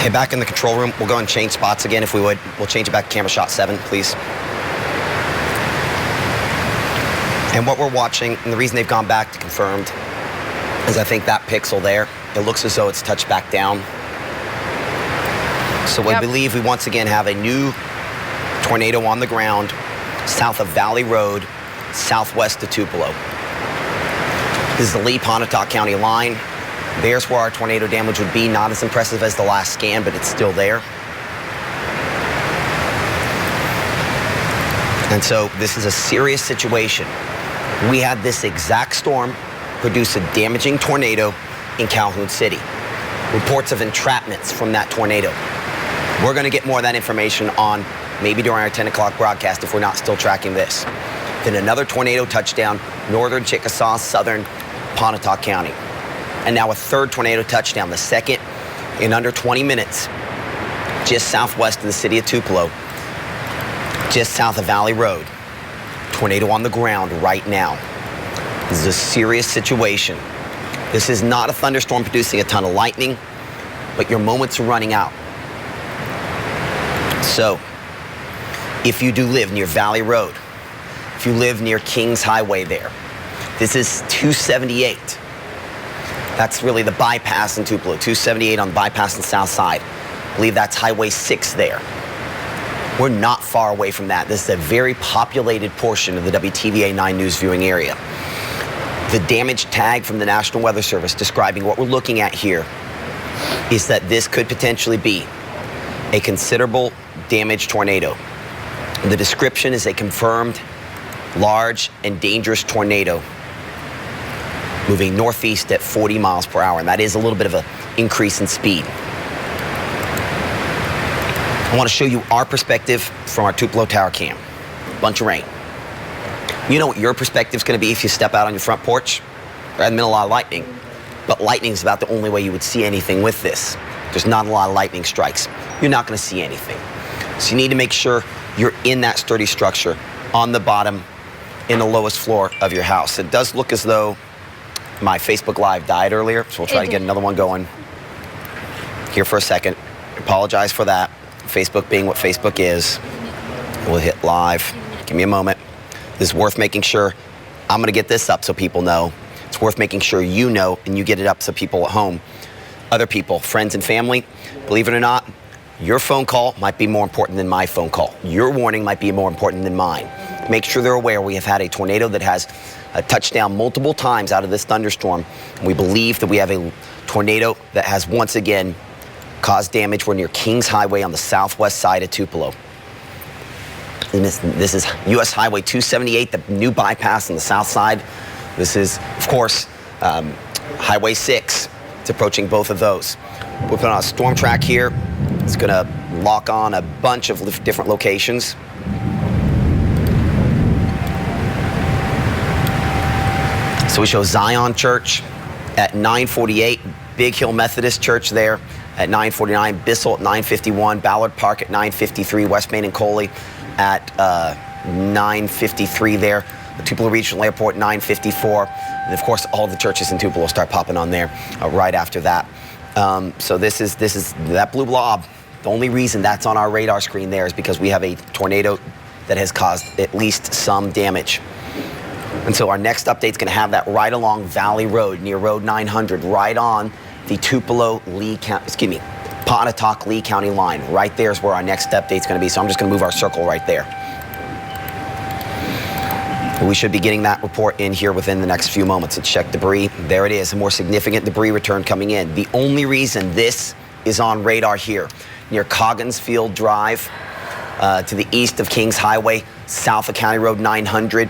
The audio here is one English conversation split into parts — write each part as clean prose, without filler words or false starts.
Hey, back in the control room, we'll go and change spots again if we would. We'll change it back to camera shot 7, please. And what we're watching, and the reason they've gone back to confirmed, is I think that pixel there, it looks as though it's touched back down. So we believe we once again have a new tornado on the ground south of Valley Road, southwest of Tupelo. This is the Lee-Pontotoc County line. There's where our tornado damage would be. Not as impressive as the last scan, but it's still there. And so this is a serious situation. We had this exact storm produce a damaging tornado in Calhoun City. Reports of entrapments from that tornado. We're going to get more of that information on maybe during our 10 o'clock broadcast if we're not still tracking this. Then another tornado touchdown, northern Chickasaw, southern Pontotoc County. And now a third tornado touchdown, the second in under 20 minutes, just southwest of the city of Tupelo, just south of Valley Road. Tornado on the ground right now. This is a serious situation. This is not a thunderstorm producing a ton of lightning, but your moments are running out. So, if you do live near Valley Road, if you live near Kings Highway there, this is 278. That's really the bypass in Tupelo, 278 on the bypass on the south side. I believe that's Highway 6 there. We're not far away from that. This is a very populated portion of the WTVA 9 News viewing area. The damage tag from the National Weather Service describing what we're looking at here is that this could potentially be a considerable damaged tornado. The description is a confirmed large and dangerous tornado moving northeast at 40 miles per hour, and that is a little bit of an increase in speed. I want to show you our perspective from our Tupelo Tower Cam. Bunch of rain. You know what your perspective is going to be if you step out on your front porch? There hasn't been a lot of lightning, but lightning is about the only way you would see anything with this. There's not a lot of lightning strikes. You're not going to see anything. So you need to make sure you're in that sturdy structure on the bottom in the lowest floor of your house. It does look as though my Facebook Live died earlier, so we'll try to get another one going here for a second. Apologize for that. Facebook being what Facebook is. We'll hit live. Give me a moment. This is worth making sure. I'm going to get this up so people know. It's worth making sure you know and you get it up so people at home, other people, friends and family, believe it or not, your phone call might be more important than my phone call. Your warning might be more important than mine. Make sure they're aware we have had a tornado that has touched down multiple times out of this thunderstorm. We believe that we have a tornado that has once again caused damage. We're near Kings Highway on the southwest side of Tupelo. And this is US Highway 278, the new bypass on the south side. This is, of course, Highway 6. It's approaching both of those. We're putting on a storm track here. It's going to lock on a bunch of different locations. So we show Zion Church at 948, Big Hill Methodist Church there at 949, Bissell at 951, Ballard Park at 953, West Main and Coley at 953 there, the Tupelo Regional Airport 954, and of course all the churches in Tupelo start popping on there right after that. So this is that blue blob. The only reason that's on our radar screen there is because we have a tornado that has caused at least some damage. And so our next update is going to have that right along Valley Road near Road 900, right on the Tupelo Pontotoc Lee County line. Right there is where our next update is going to be. So I'm just going to move our circle right there. We should be getting that report in here within the next few moments. Let's check debris. There it is, a more significant debris return coming in. The only reason this is on radar here near Cogginsfield Drive to the east of Kings Highway, south of County Road 900,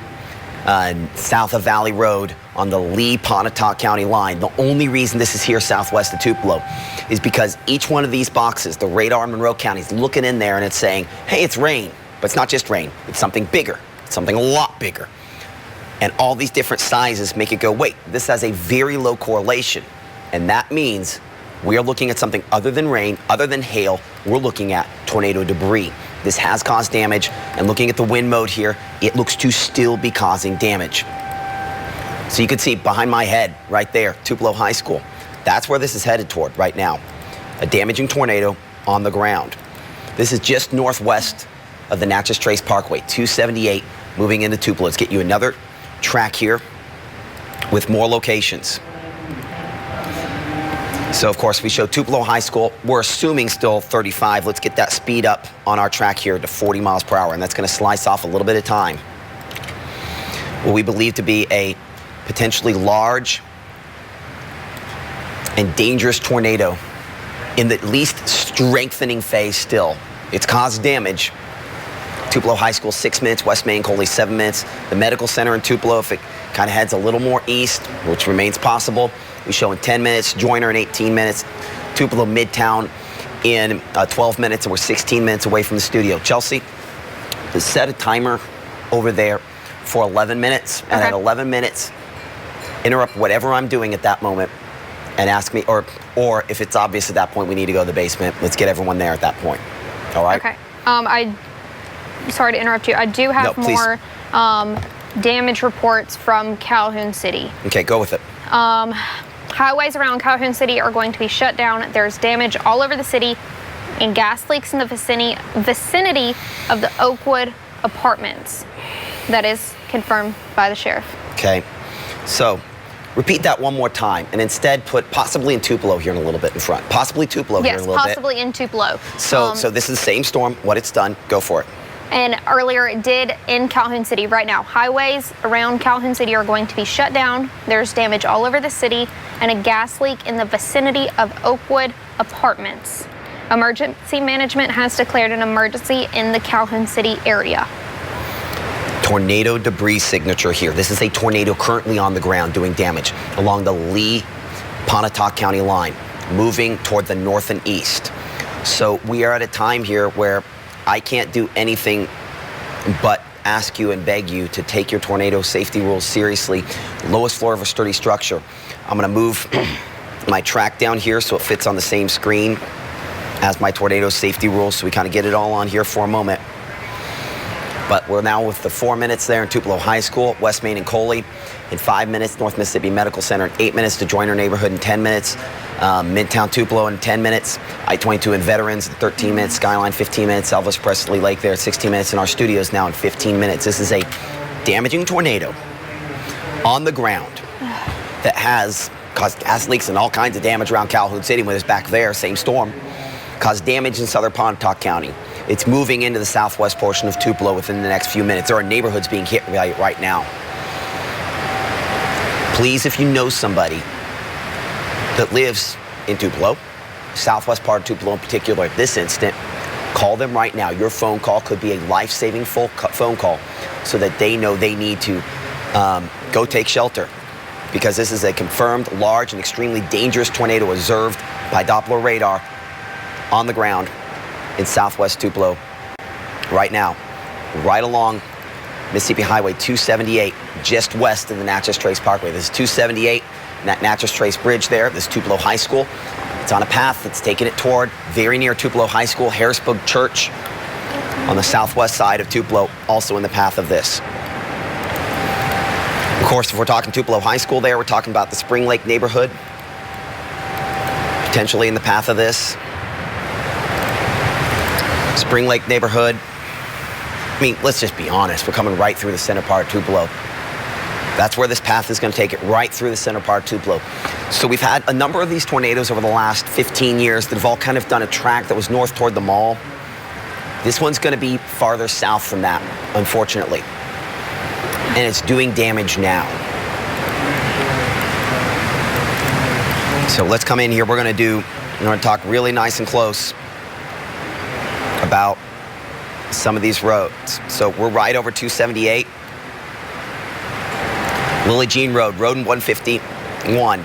south of Valley Road on the Lee-Pontotoc County line. The only reason this is here southwest of Tupelo is because each one of these boxes, the radar in Monroe County, is looking in there and it's saying, hey, it's rain. But it's not just rain. It's something bigger. It's something a lot bigger. And all these different sizes make it go, wait, this has a very low correlation. And that means we are looking at something other than rain, other than hail. We're looking at tornado debris. This has caused damage, and looking at the wind mode here, it looks to still be causing damage. So you can see behind my head right there, Tupelo High School. That's where this is headed toward right now. a damaging tornado on the ground. This is just northwest of the Natchez Trace Parkway, 278, moving into Tupelo. Let's get you another track here with more locations. So, of course, we show Tupelo High School. We're assuming still 35. Let's get that speed up on our track here to 40 miles per hour, and that's going to slice off a little bit of time. What we believe to be a potentially large and dangerous tornado in the least strengthening phase still. It's caused damage. Tupelo High School, 6 minutes. West Main, Coley, 7 minutes. The medical center in Tupelo, if it kind of heads a little more east, which remains possible, we show in 10 minutes. Joyner in 18 minutes. Tupelo Midtown in 12 minutes, and we're 16 minutes away from the studio. Chelsea, set a timer over there for 11 minutes, and at 11 minutes, interrupt whatever I'm doing at that moment and ask me, or if it's obvious at that point we need to go to the basement, let's get everyone there at that point. All right? Okay. Sorry to interrupt you. I do have more damage reports from Calhoun City. Okay, go with it. Highways around Calhoun City are going to be shut down. There's damage all over the city and gas leaks in the vicinity of the Oakwood apartments. That is confirmed by the sheriff. Okay, so repeat that one more time and instead put possibly in Tupelo here in a little bit in front. Possibly Tupelo here in a little bit. Yes, possibly in Tupelo. So this is the same storm, what it's done, go for it. And earlier it did in Calhoun City. Right now, highways around Calhoun City are going to be shut down. There's damage all over the city and a gas leak in the vicinity of Oakwood apartments. Emergency management has declared an emergency in the Calhoun City area. Tornado debris signature here. This is a tornado currently on the ground doing damage along the Lee-Pontotoc County line, moving toward the north and east. So we are at a time here where I can't do anything but ask you and beg you to take your tornado safety rules seriously. Lowest floor of a sturdy structure. I'm going to move my track down here so it fits on the same screen as my tornado safety rules, so we kind of get it all on here for a moment. But we're now with the 4 minutes there in Tupelo High School, West Main and Coley. In 5 minutes, North Mississippi Medical Center. In 8 minutes to Joyner neighborhood. In 10 minutes, Midtown Tupelo. In 10 minutes, I-22 and Veterans. In 13 minutes, Skyline. 15 minutes, Elvis Presley Lake there. 16 minutes in our studios now in 15 minutes. This is a damaging tornado on the ground that has caused gas leaks and all kinds of damage around Calhoun City when it's back there. Same storm. Caused damage in southern Pontotoc County. It's moving into the southwest portion of Tupelo within the next few minutes. There are neighborhoods being hit right now. Please, if you know somebody that lives in Tupelo, southwest part of Tupelo in particular at this instant, call them right now. Your phone call could be a life-saving phone call so that they know they need to go take shelter, because this is a confirmed large and extremely dangerous tornado observed by Doppler radar on the ground in southwest Tupelo right now, right along Mississippi Highway 278, just west of the Natchez Trace Parkway. This is 278, that Natchez Trace Bridge there. This is Tupelo High School. It's on a path that's taking it toward very near Tupelo High School. Harrisburg Church on the southwest side of Tupelo, also in the path of this. Of course, if we're talking Tupelo High School there, we're talking about the Spring Lake neighborhood, potentially in the path of this. Spring Lake neighborhood. I mean, let's just be honest. We're coming right through the center part of Tupelo. That's where this path is going to take it, right through the center part of Tupelo. So we've had a number of these tornadoes over the last 15 years that have all kind of done a track that was north toward the mall. This one's going to be farther south from that, unfortunately. And it's doing damage now. So let's come in here. We're going to talk really nice and close about some of these roads. So we're right over 278. Lily Jean Road, Road 151.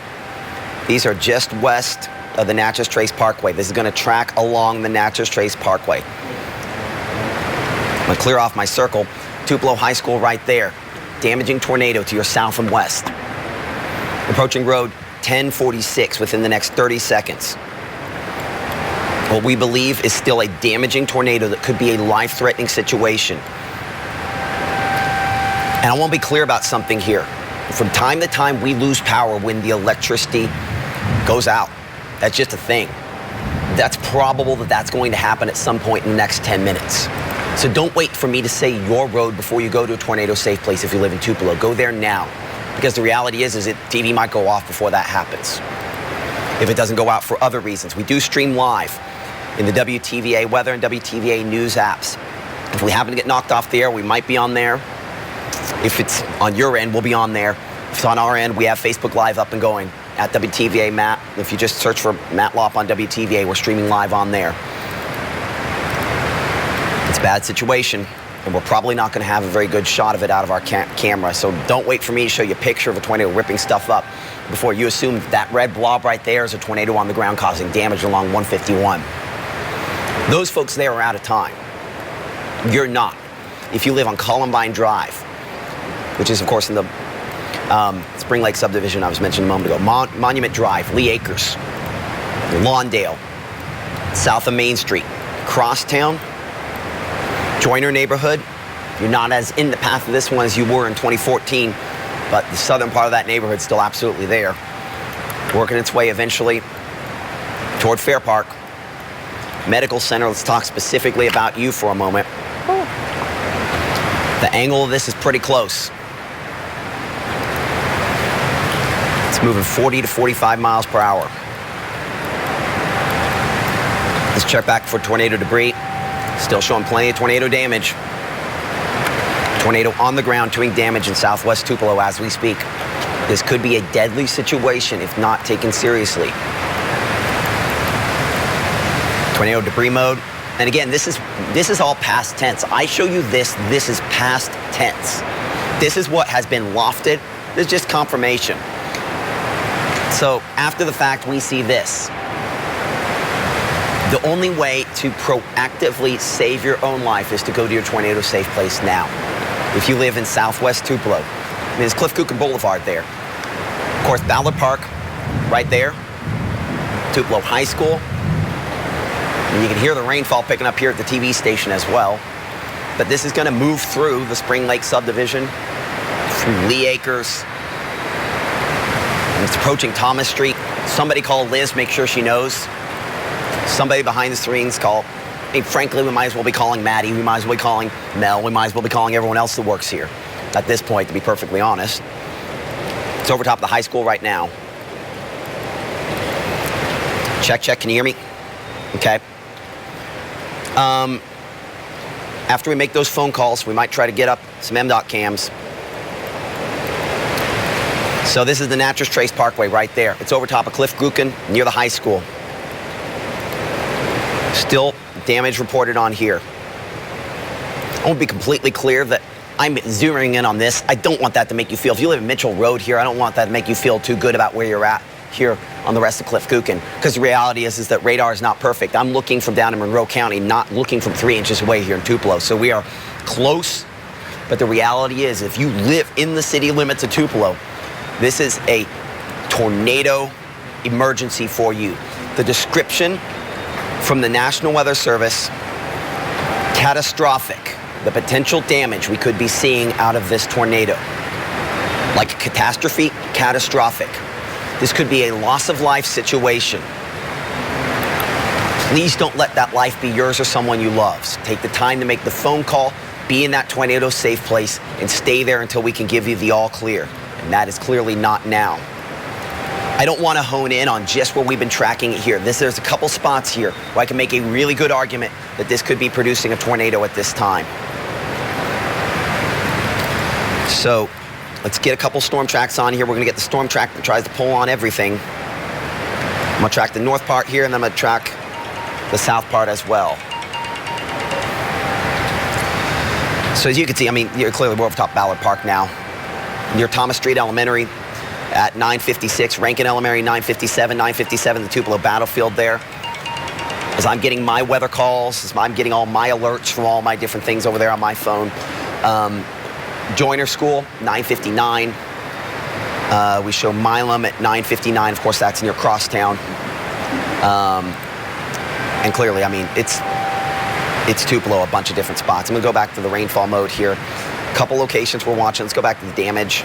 These are just west of the Natchez Trace Parkway. This is going to track along the Natchez Trace Parkway. I'm going to clear off my circle. Tupelo High School right there. Damaging tornado to your south and west. Approaching Road 1046 within the next 30 seconds. What we believe is still a damaging tornado that could be a life-threatening situation. And I want to be clear about something here. From time to time, we lose power when the electricity goes out. That's just a thing. that's probable that that's going to happen at some point in the next 10 minutes. So don't wait for me to say your road before you go to a tornado safe place if you live in Tupelo. Go there now, because the reality is that TV might go off before that happens. If it doesn't go out for other reasons. We do stream live in the WTVA weather and WTVA news apps. If we happen to get knocked off the air, we might be on there. If it's on your end, we'll be on there. If it's on our end, we have Facebook Live up and going at WTVA Matt. If you just search for Matt Lopp on WTVA, we're streaming live on there. It's a bad situation, and we're probably not going to have a very good shot of it out of our camera. So don't wait for me to show you a picture of a tornado ripping stuff up before you assume that red blob right there is a tornado on the ground causing damage along 151. Those folks there are out of time. You're not. If you live on Columbine Drive, which is, of course, in the Spring Lake subdivision I was mentioning a moment ago, Monument Drive, Lee Acres, Lawndale, south of Main Street, Crosstown, Joyner neighborhood. You're not as in the path of this one as you were in 2014, but the southern part of that neighborhood is still absolutely there, working its way eventually toward Fair Park. Medical Center, let's talk specifically about you for a moment. The angle of this is pretty close. It's moving 40 to 45 miles per hour. Let's check back for tornado debris. Still showing plenty of tornado damage. Tornado on the ground doing damage in southwest Tupelo as we speak. This could be a deadly situation if not taken seriously. Tornado debris mode. And again, this is all past tense. I show you this is past tense. This is what has been lofted. This is just confirmation. So after the fact, we see this. The only way to proactively save your own life is to go to your tornado safe place now. If you live in southwest Tupelo, I mean, there's Cliff Kuchen Boulevard there. Of course, Ballard Park, right there. Tupelo High School. And you can hear the rainfall picking up here at the TV station as well. But this is going to move through the Spring Lake subdivision, through Lee Acres. And it's approaching Thomas Street. Somebody call Liz, make sure she knows. Somebody behind the screens call. I mean, frankly, we might as well be calling Maddie. We might as well be calling Mel. We might as well be calling everyone else that works here at this point, to be perfectly honest. It's over top of the high school right now. Check, check. Can you hear me? Okay. After we make those phone calls, we might try to get up some MDOT cams. So this is the Natchez Trace Parkway right there. It's over top of Cliff Kuchen near the high school. Still damage reported on here. I want to be completely clear that I'm zooming in on this. I don't want that to make you feel, if you live in Mitchell Road here, I don't want that to make you feel too good about where you're at here on the rest of Cliff Kuchen, because the reality is that radar is not perfect. I'm looking from down in Monroe County, not looking from 3 inches away here in Tupelo. So we are close, but the reality is if you live in the city limits of Tupelo, this is a tornado emergency for you. The description from the National Weather Service, catastrophic. The potential damage we could be seeing out of this tornado. Like a catastrophe, catastrophic. This could be a loss of life situation. Please don't let that life be yours or someone you love. Take the time to make the phone call, be in that tornado safe place, and stay there until we can give you the all clear. And that is clearly not now. I don't want to hone in on just where we've been tracking it here. There's a couple spots here where I can make a really good argument that this could be producing a tornado at this time. So let's get a couple storm tracks on here. We're going to get the storm track that tries to pull on everything. I'm going to track the north part here, and then I'm going to track the south part as well. So as you can see, I mean, you're clearly we're over top Ballard Park now. Near Thomas Street Elementary at 9:56, Rankin Elementary 9:57, the Tupelo battlefield there. As I'm getting my weather calls, as I'm getting all my alerts from all my different things over there on my phone. Joyner School, 9:59. We show Milam at 9:59. Of course, that's near Crosstown. And clearly, I mean, it's Tupelo, a bunch of different spots. I'm going to go back to the rainfall mode here. A couple locations we're watching. Let's go back to the damage.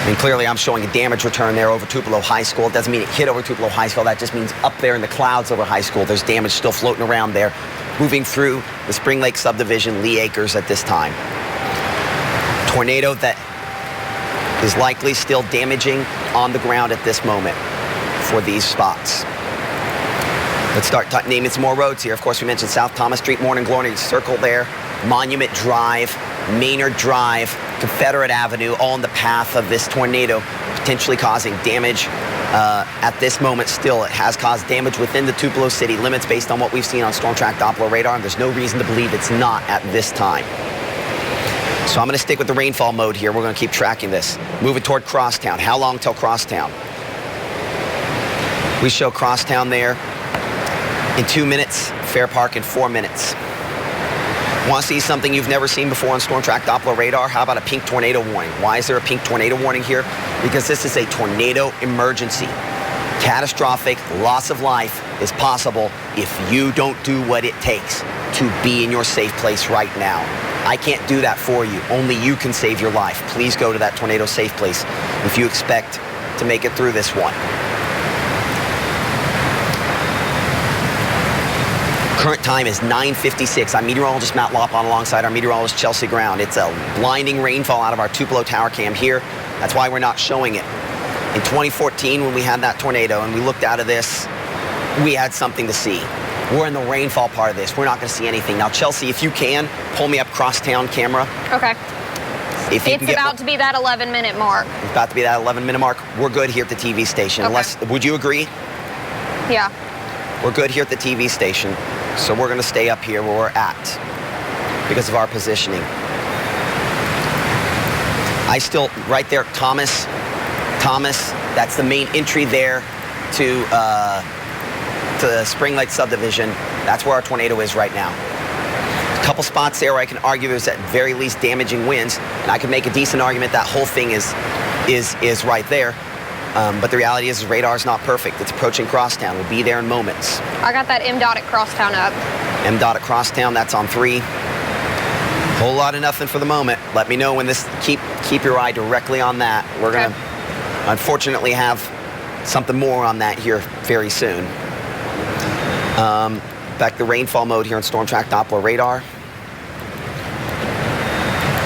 And clearly I'm showing a damage return there over Tupelo High School. It doesn't mean it hit over Tupelo High School. That just means up there in the clouds over High School, there's damage still floating around there, moving through the Spring Lake subdivision, Lee Acres at this time. Tornado that is likely still damaging on the ground at this moment for these spots. Let's start naming some more roads here. Of course, we mentioned South Thomas Street, Morning Glory Circle there, Monument Drive, Maynard Drive, Confederate Avenue, all in the path of this tornado, potentially causing damage. At this moment still, it has caused damage within the Tupelo city limits based on what we've seen on Storm Track Doppler radar, and there's no reason to believe it's not at this time. So I'm going to stick with the rainfall mode here. We're going to keep tracking this. Moving toward Crosstown. How long till Crosstown? We show Crosstown there in 2 minutes, Fair Park in 4 minutes. Want to see something you've never seen before on Storm Track Doppler radar? How about a pink tornado warning? Why is there a pink tornado warning here? Because this is a tornado emergency. Catastrophic loss of life is possible if you don't do what it takes to be in your safe place right now. I can't do that for you. Only you can save your life. Please go to that tornado safe place if you expect to make it through this one. Current time is 9:56. I'm meteorologist Matt Lopon alongside our meteorologist Chelsea Ground. It's a blinding rainfall out of our Tupelo Tower Cam here. That's why we're not showing it. In 2014, when we had that tornado and we looked out of this, we had something to see. We're in the rainfall part of this. We're not going to see anything. Now, Chelsea, if you can, pull me up Crosstown camera. Okay. If you it's about to be that 11-minute mark. It's about to be that 11-minute mark. We're good here at the TV station. Okay. Would you agree? Yeah. We're good here at the TV station. So we're going to stay up here where we're at because of our positioning. I still, right there, Thomas, that's the main entry there to the Spring Lake subdivision. That's where our tornado is right now. A couple spots there where I can argue there's at very least damaging winds, and I can make a decent argument that whole thing is right there. But the reality is radar's not perfect. It's approaching Crosstown. We'll be there in moments. I got that MDOT at Crosstown up. MDOT at Crosstown, that's on 3. Whole lot of nothing for the moment. Let me know when this, keep your eye directly on that. We're going to unfortunately have something more on that here very soon. Back to rainfall mode here on Storm Track Doppler radar.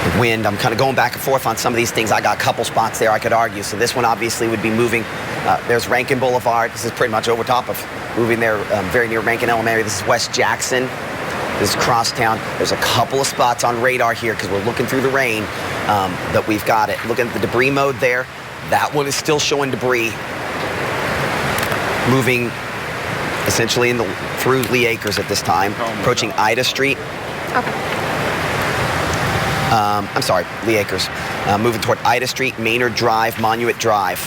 The wind, I'm kind of going back and forth on some of these things. I got a couple spots there I could argue. So this one obviously would be moving. There's Rankin Boulevard. This is pretty much over top of moving there, very near Rankin Elementary. This is West Jackson. This is Crosstown. There's a couple of spots on radar here because we're looking through the rain that we've got it. Looking at the debris mode there. That one is still showing debris moving essentially through Lee Acres at this time, approaching Ida Street. Okay. I'm sorry, Lee Acres. Moving toward Ida Street, Maynard Drive, Monument Drive.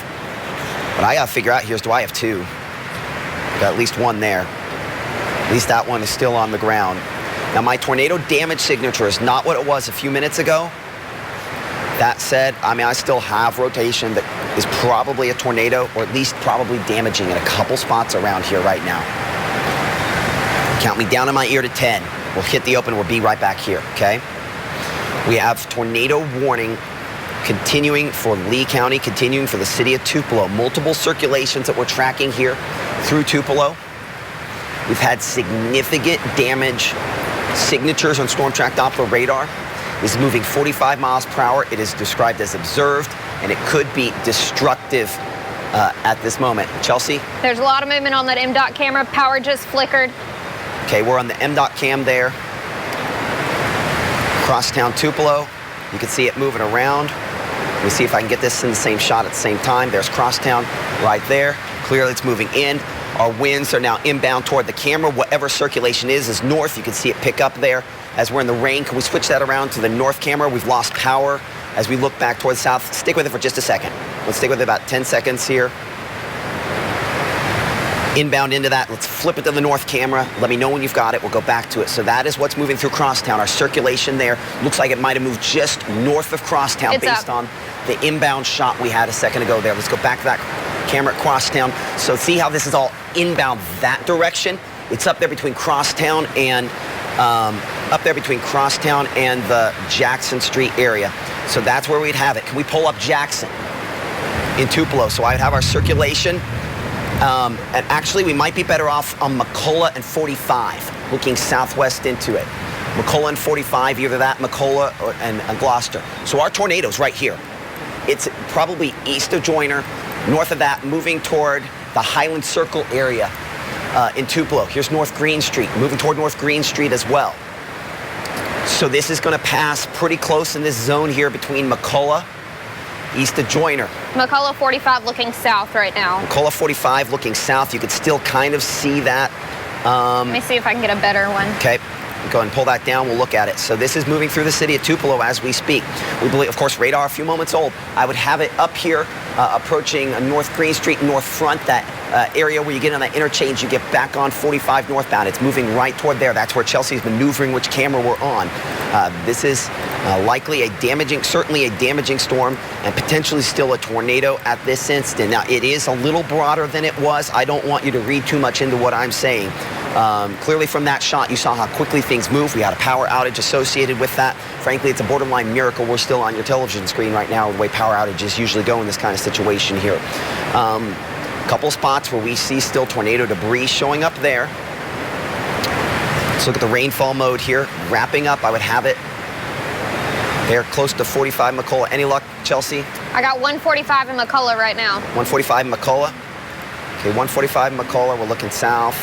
What I got to figure out here is, do I have 2? Got at least 1 there. At least that one is still on the ground. Now, my tornado damage signature is not what it was a few minutes ago. That said, I still have rotation that is probably a tornado, or at least probably damaging in a couple spots around here right now. Count me down in my ear to 10. We'll hit the open. We'll be right back here, okay? We have tornado warning continuing for Lee County, continuing for the city of Tupelo. Multiple circulations that we're tracking here through Tupelo. We've had significant damage signatures on Storm Track Doppler radar. This is moving 45 miles per hour. It is described as observed, and it could be destructive at this moment. Chelsea? There's a lot of movement on that MDOT camera. Power just flickered. Okay, we're on the MDOT cam there. Crosstown Tupelo. You can see it moving around. Let me see if I can get this in the same shot at the same time. There's Crosstown right there. Clearly it's moving in. Our winds are now inbound toward the camera. Whatever circulation is north. You can see it pick up there as we're in the rain. Can we switch that around to the north camera? We've lost power as we look back toward the south. Stick with it for just a second. Let's stick with it about 10 seconds here. Inbound into that. Let's flip it to the north camera. Let me know when you've got it. We'll go back to it. So that is what's moving through Crosstown. Our circulation there looks like it might have moved just north of Crosstown based on the inbound shot we had a second ago there. Let's go back to that camera at Crosstown. So see how this is all inbound that direction? It's up there between Crosstown and the Jackson Street area. So that's where we'd have it. Can we pull up Jackson? in Tupelo. So I would have our circulation. And actually, we might be better off on McCullough and 45, looking southwest into it. McCullough and 45, either that, McCullough and Gloucester. So our tornado's right here. It's probably east of Joyner, north of that, moving toward the Highland Circle area in Tupelo. Here's North Green Street, moving toward North Green Street as well. So this is going to pass pretty close in this zone here between McCullough, east of Joyner. McCullough 45 looking south right now. McCullough 45 looking south. You could still kind of see that. Let me see if I can get a better one. Okay. Go ahead and pull that down. We'll look at it. So this is moving through the city of Tupelo as we speak. We believe, of course, radar a few moments old. I would have it up here approaching North Green Street, North Front, that area where you get on that interchange, you get back on 45 northbound. It's moving right toward there. That's where Chelsea's maneuvering which camera we're on. This is likely certainly a damaging storm and potentially still a tornado at this instant. Now, it is a little broader than it was. I don't want you to read too much into what I'm saying. Clearly from that shot, you saw how quickly things move. We had a power outage associated with that. Frankly, it's a borderline miracle we're still on your television screen right now, the way power outages usually go in this kind of situation here. Couple spots where we see still tornado debris showing up there. Let's look at the rainfall mode here. Wrapping up, I would have it there close to 45 McCullough. Any luck, Chelsea? I got 145 in McCullough right now. 145 in McCullough. Okay, 145 in McCullough. We're looking south.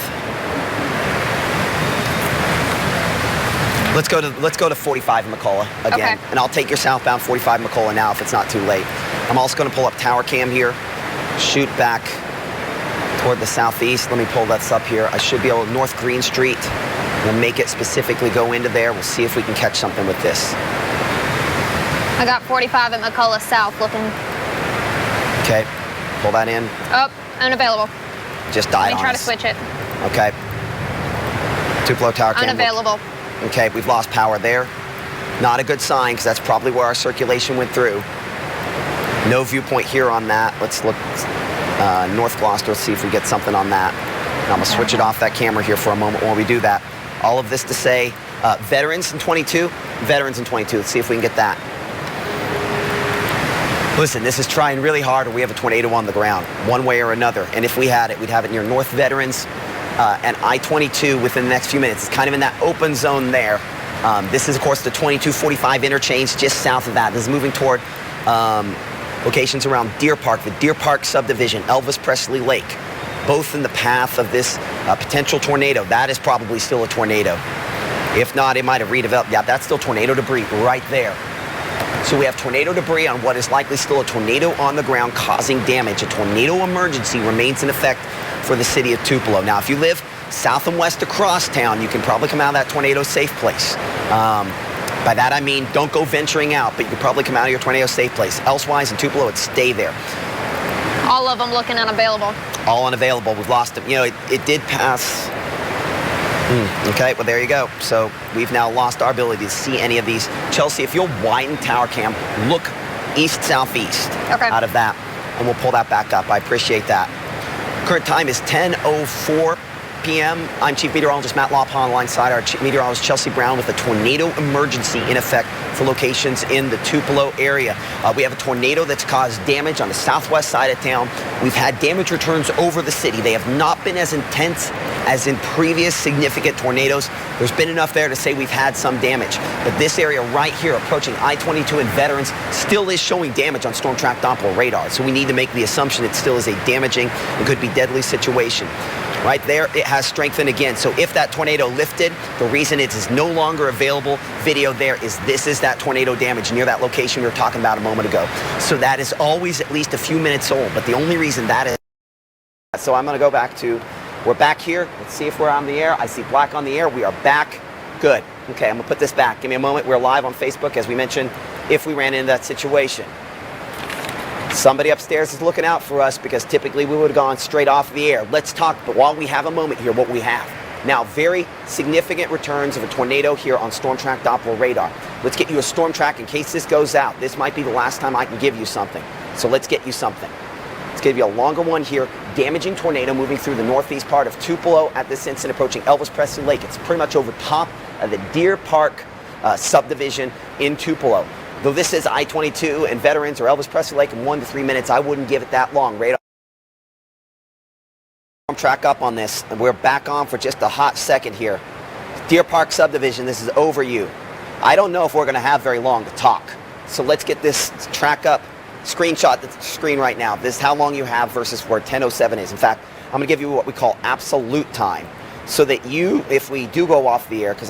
Let's go to 45 in McCullough again. Okay. And I'll take your southbound 45 McCullough now if it's not too late. I'm also going to pull up Tower Cam here, shoot back toward the southeast. Let me pull this up here. I should be able to North Green Street. We'll make it specifically go into there. We'll see if we can catch something with this. I got 45 at McCullough South looking. Okay, pull that in. Oh, unavailable. Just died on us. Let me try to switch it. Okay. Tupelo Tower Cam. Unavailable. Okay, we've lost power there. Not a good sign because that's probably where our circulation went through. No viewpoint here on that. Let's look North Gloucester, see if we get something on that. And I'm going to switch it off that camera here for a moment while we do that. All of this to say, veterans in 22. Veterans in 22. Let's see if we can get that. Listen, this is trying really hard, or we have a tornado on the ground, one way or another. And if we had it, we'd have it near North Veterans and I-22 within the next few minutes. It's kind of in that open zone there. This is, of course, the 2245 interchange just south of that. This is moving toward locations around Deer Park, the Deer Park subdivision, Elvis Presley Lake, both in the path of this potential tornado. That is probably still a tornado. If not, it might have redeveloped. Yeah, that's still tornado debris right there. So we have tornado debris on what is likely still a tornado on the ground causing damage. A tornado emergency remains in effect for the city of Tupelo. Now, if you live south and west across town, you can probably come out of that tornado safe place. By that I mean don't go venturing out, but you can probably come out of your tornado safe place. Elsewise, in Tupelo, it'd stay there. All of them looking unavailable. All unavailable. We've lost them. You know, it did pass. Okay, well, there you go. So we've now lost our ability to see any of these. Chelsea, if you'll widen Tower Cam, look east-southeast out of that, and we'll pull that back up. I appreciate that. Current time is 10:04 p.m. I'm Chief Meteorologist Matt Lawpon alongside our Chief Meteorologist Chelsea Brown with a tornado emergency in effect for locations in the Tupelo area. We have a tornado that's caused damage on the southwest side of town. We've had damage returns over the city. They have not been as intense as in previous significant tornadoes. There's been enough there to say we've had some damage. But this area right here approaching I-22 and Veterans still is showing damage on Storm Track Doppler radar. So we need to make the assumption it still is a damaging and could be deadly situation. Right there, it has strengthened again. So if that tornado lifted, the reason it is no longer available video there is this is that tornado damage near that location we were talking about a moment ago. So that is always at least a few minutes old. But the only reason that is... So I'm going to go back to... We're back here. Let's see if we're on the air. I see black on the air. We are back. Good. Okay, I'm going to put this back. Give me a moment. We're live on Facebook, as we mentioned, if we ran into that situation. Somebody upstairs is looking out for us because typically we would have gone straight off the air. Let's talk, but while we have a moment here, what we have. Now, very significant returns of a tornado here on Storm Track Doppler radar. Let's get you a storm track in case this goes out. This might be the last time I can give you something. So let's get you something. Let's give you a longer one here. Damaging tornado moving through the northeast part of Tupelo at this instant, approaching Elvis Presley Lake. It's pretty much over top of the Deer Park subdivision in Tupelo. Though this is I-22 and Veterans or Elvis Presley Lake in 1 to 3 minutes, I wouldn't give it that long. Radar track up on this, and we're back on for just a hot second here. Deer Park subdivision, this is over you. I don't know if we're going to have very long to talk. So let's get this track up. Screenshot the screen right now. This is how long you have versus where 10:07 is. In fact, I'm going to give you what we call absolute time, so that you, if we do go off the air, because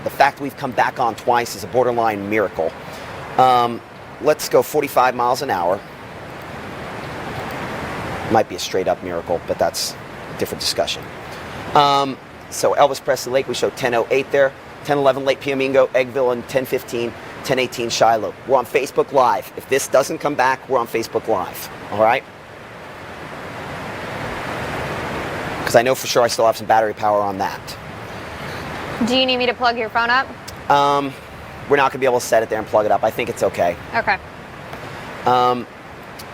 the fact we've come back on twice is a borderline miracle. Let's go 45 miles an hour. Might be a straight up miracle, but that's a different discussion. So Elvis Presley Lake, we show 10:08 there. 10:11 Lake Piamingo, Eggville, and 10:15, 10:18 Shiloh. We're on Facebook Live. If this doesn't come back, we're on Facebook Live. All right? Because I know for sure I still have some battery power on that. Do you need me to plug your phone up? We're not going to be able to set it there and plug it up. I think it's okay. Okay.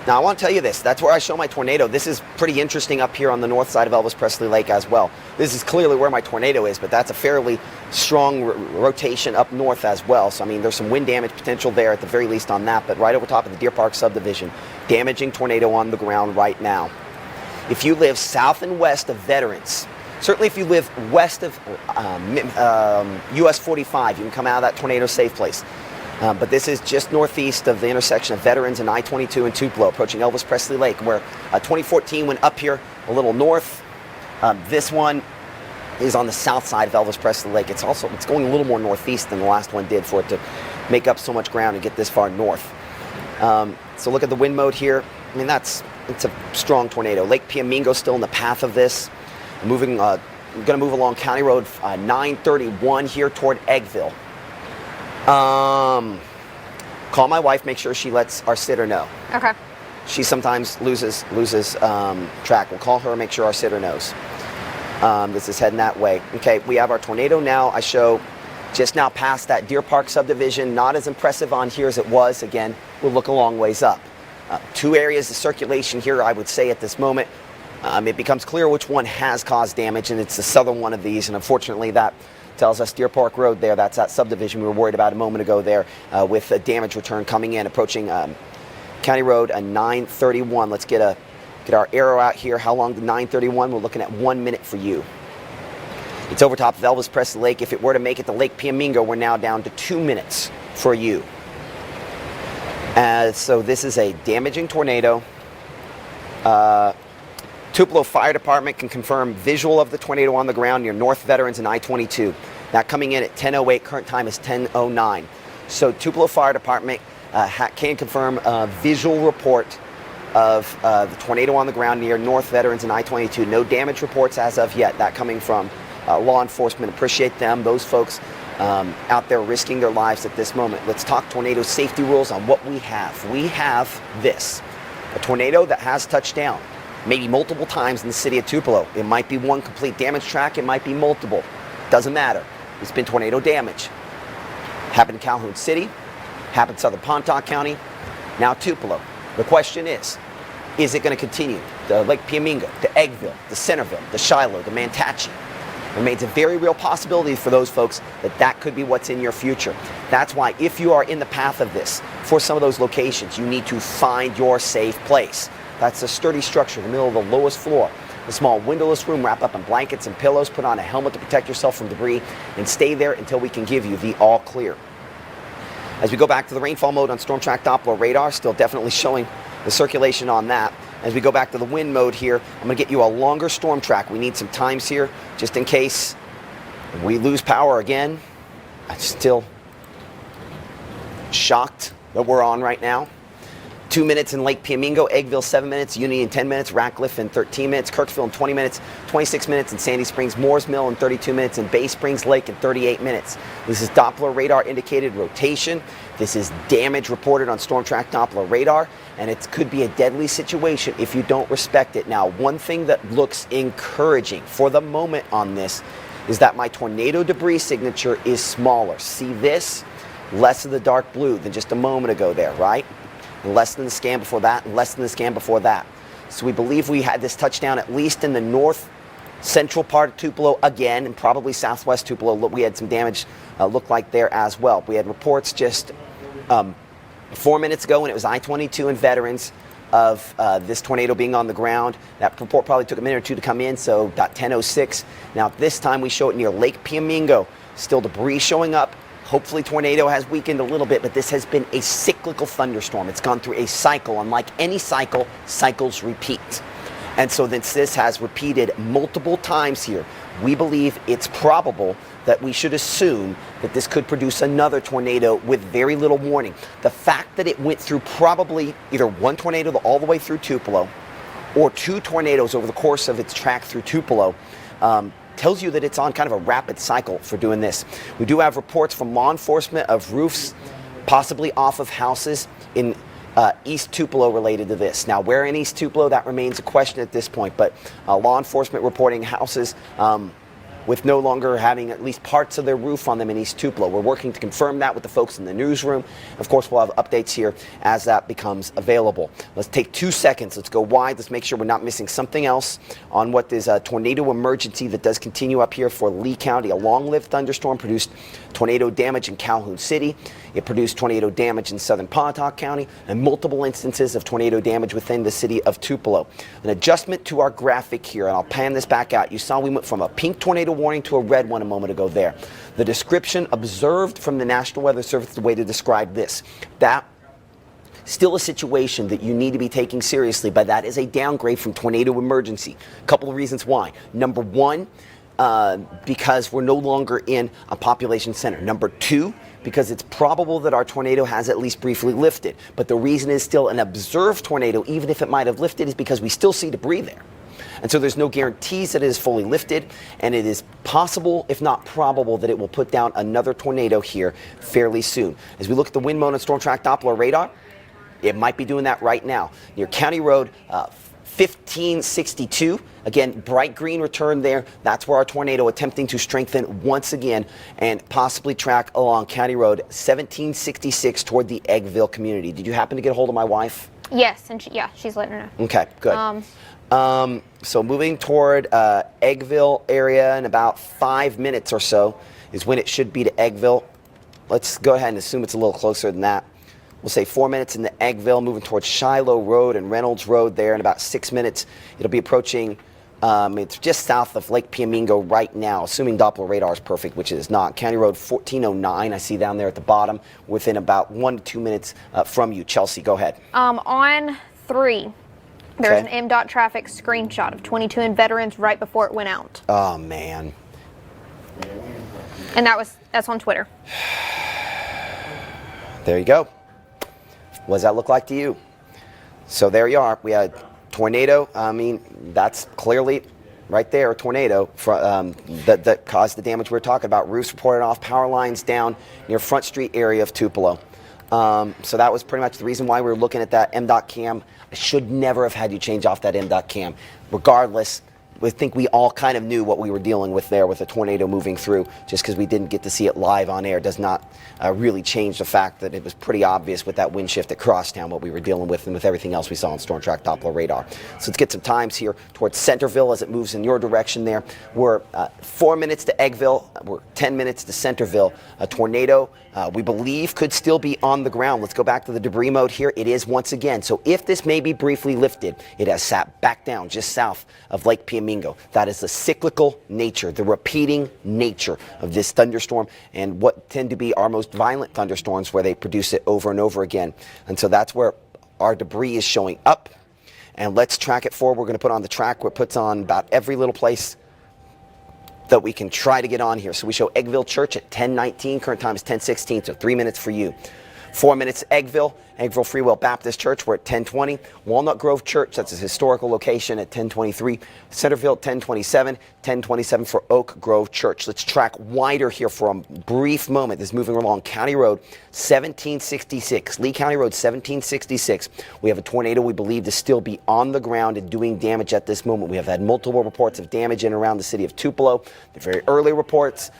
Now, I want to tell you this. That's where I show my tornado. This is pretty interesting up here on the north side of Elvis Presley Lake as well. This is clearly where my tornado is, but that's a fairly strong rotation up north as well. So, I mean, there's some wind damage potential there at the very least on that, but right over top of the Deer Park subdivision, damaging tornado on the ground right now. If you live south and west of Veterans, certainly if you live west of US 45, you can come out of that tornado safe place. But this is just northeast of the intersection of Veterans and I-22 and Tupelo, approaching Elvis Presley Lake, where 2014 went up here a little north. This one is on the south side of Elvis Presley Lake. It's going a little more northeast than the last one did for it to make up so much ground and get this far north. So look at the wind mode here. I mean, it's a strong tornado. Lake Piamingo still in the path of this. Moving, going to move along County Road 931 here toward Eggville. Call my wife, make sure she lets our sitter know. Okay. She sometimes loses track. We'll call her, make sure our sitter knows. This is heading that way. Okay, we have our tornado now. I show just now past that Deer Park subdivision. Not as impressive on here as it was. Again, we'll look a long ways up. Two areas of circulation here, I would say at this moment. It becomes clear which one has caused damage, and it's the southern one of these, and unfortunately that tells us Deer Park Road there. That's that subdivision we were worried about a moment ago there with a damage return coming in, approaching County Road 931. Let's get our arrow out here. How long to 931? We're looking at 1 minute for you. It's over top of Elvis Presley Lake. If it were to make it to Lake Piamingo, we're now down to 2 minutes for you. So this is a damaging tornado. Tupelo Fire Department can confirm visual of the tornado on the ground near North Veterans and I-22. That coming in at 10:08, current time is 10:09. So Tupelo Fire Department can confirm a visual report of the tornado on the ground near North Veterans and I-22. No damage reports as of yet. That coming from law enforcement. Appreciate them, those folks out there risking their lives at this moment. Let's talk tornado safety rules on what we have. We have this, a tornado that has touched down. Maybe multiple times in the city of Tupelo. It might be one complete damage track, it might be multiple. Doesn't matter. It's been tornado damage. Happened in Calhoun City, happened in Southern Pontotoc County, now Tupelo. The question is it going to continue? The Lake Piamingo, the Eggville, the Centerville, the Shiloh, the Natchez. It remains a very real possibility for those folks that could be what's in your future. That's why if you are in the path of this, for some of those locations, you need to find your safe place. That's a sturdy structure in the middle of the lowest floor. A small windowless room, wrap up in blankets and pillows, put on a helmet to protect yourself from debris, and stay there until we can give you the all clear. As we go back to the rainfall mode on Storm Track Doppler radar, still definitely showing the circulation on that. As we go back to the wind mode here, I'm going to get you a longer storm track. We need some times here just in case we lose power again. I'm still shocked that we're on right now. 2 minutes in Lake Piamingo, Eggville 7 minutes, Unity in 10 minutes, Ratcliffe in 13 minutes, Kirksville in 20 minutes, 26 minutes in Sandy Springs, Moores Mill in 32 minutes, and Bay Springs Lake in 38 minutes. This is Doppler radar indicated rotation. This is damage reported on Storm Track Doppler radar, and it could be a deadly situation if you don't respect it. Now, one thing that looks encouraging for the moment on this is that my tornado debris signature is smaller. See this? Less of the dark blue than just a moment ago there, right? Less than the scan before that, and less than the scan before that. So we believe we had this touchdown at least in the north central part of Tupelo again, and probably southwest Tupelo. We had some damage look like there as well. We had reports just 4 minutes ago when it was I-22 and Veterans of this tornado being on the ground. That report probably took a minute or two to come in, so about 10:06. Now this time we show it near Lake Piamingo. Still debris showing up. Hopefully tornado has weakened a little bit, but this has been a cyclical thunderstorm. It's gone through a cycle. Unlike any cycle, cycles repeat. And so this has repeated multiple times here. We believe it's probable that we should assume that this could produce another tornado with very little warning. The fact that it went through probably either one tornado all the way through Tupelo or two tornadoes over the course of its track through Tupelo tells you that it's on kind of a rapid cycle for doing this. We do have reports from law enforcement of roofs possibly off of houses in East Tupelo related to this. Now, where in East Tupelo, that remains a question at this point, but law enforcement reporting houses with no longer having at least parts of their roof on them in East Tupelo. We're working to confirm that with the folks in the newsroom. Of course, we'll have updates here as that becomes available. Let's take 2 seconds. Let's go wide. Let's make sure we're not missing something else on what is a tornado emergency that does continue up here for Lee County. A long-lived thunderstorm produced tornado damage in Calhoun City. It produced tornado damage in southern Pontotoc County and multiple instances of tornado damage within the city of Tupelo. An adjustment to our graphic here, and I'll pan this back out. You saw we went from a pink tornado warning to a red one a moment ago there. The description observed from the National Weather Service is the way to describe this. That still a situation that you need to be taking seriously, but that is a downgrade from tornado emergency. A couple of reasons why. Number one, because we're no longer in a population center. Number two, because it's probable that our tornado has at least briefly lifted. But the reason is still an observed tornado, even if it might have lifted, is because we still see debris there. And so there's no guarantees that it is fully lifted, and it is possible, if not probable, that it will put down another tornado here fairly soon. As we look at the wind mode and storm track Doppler radar, it might be doing that right now. Near County Road 1562, again, bright green return there. That's where our tornado attempting to strengthen once again and possibly track along County Road 1766 toward the Eggville community. Did you happen to get a hold of my wife? Yes, and she's letting her know. Okay, good. So moving toward Eggville area in about 5 minutes or so is when it should be to Eggville. Let's go ahead and assume it's a little closer than that. We'll say 4 minutes into Eggville, moving towards Shiloh Road and Reynolds Road there in about 6 minutes. It'll be approaching, it's just south of Lake Piamingo right now, assuming Doppler radar is perfect, which it is not. County Road 1409, I see down there at the bottom, within about 1 to 2 minutes from you. Chelsea, go ahead. On 3, there's Okay. an MDOT traffic screenshot of 22 and Veterans right before it went out. Oh, man. And that's on Twitter. There you go. What does that look like to you? So there you are. We had tornado. I mean, that's clearly right there, a tornado that caused the damage we were talking about. Roofs reported off, power lines down near Front Street area of Tupelo. So that was pretty much the reason why we were looking at that MDOT cam. I should never have had you change off that MDOT cam. Regardless, I think we all kind of knew what we were dealing with there with a tornado moving through. Just because we didn't get to see it live on air does not really change the fact that it was pretty obvious with that wind shift at Crosstown what we were dealing with and with everything else we saw on Storm Track Doppler radar. So let's get some times here towards Centerville as it moves in your direction there. We're 4 minutes to Eggville. We're 10 minutes to Centerville. A tornado, we believe, could still be on the ground. Let's go back to the debris mode here. It is once again. So if this may be briefly lifted, it has sat back down just south of Lake Piamingo. That is the cyclical nature, the repeating nature of this thunderstorm and what tend to be our most violent thunderstorms where they produce it over and over again. And so that's where our debris is showing up. And let's track it forward. We're going to put on the track where it puts on about every little place that we can try to get on here. So we show Eggville Church at 10:19. Current time is 10:16, so 3 minutes for you. 4 minutes Eggville Free Will Baptist Church, we're at 10:20. Walnut Grove Church, that's a historical location, at 10:23. Centerville, 10:27. 10:27 for Oak Grove Church. Let's track wider here for a brief moment. This is moving along County Road 1766. Lee County Road 1766. We have a tornado we believe to still be on the ground and doing damage at this moment. We have had multiple reports of damage in and around the city of Tupelo. The very early reports.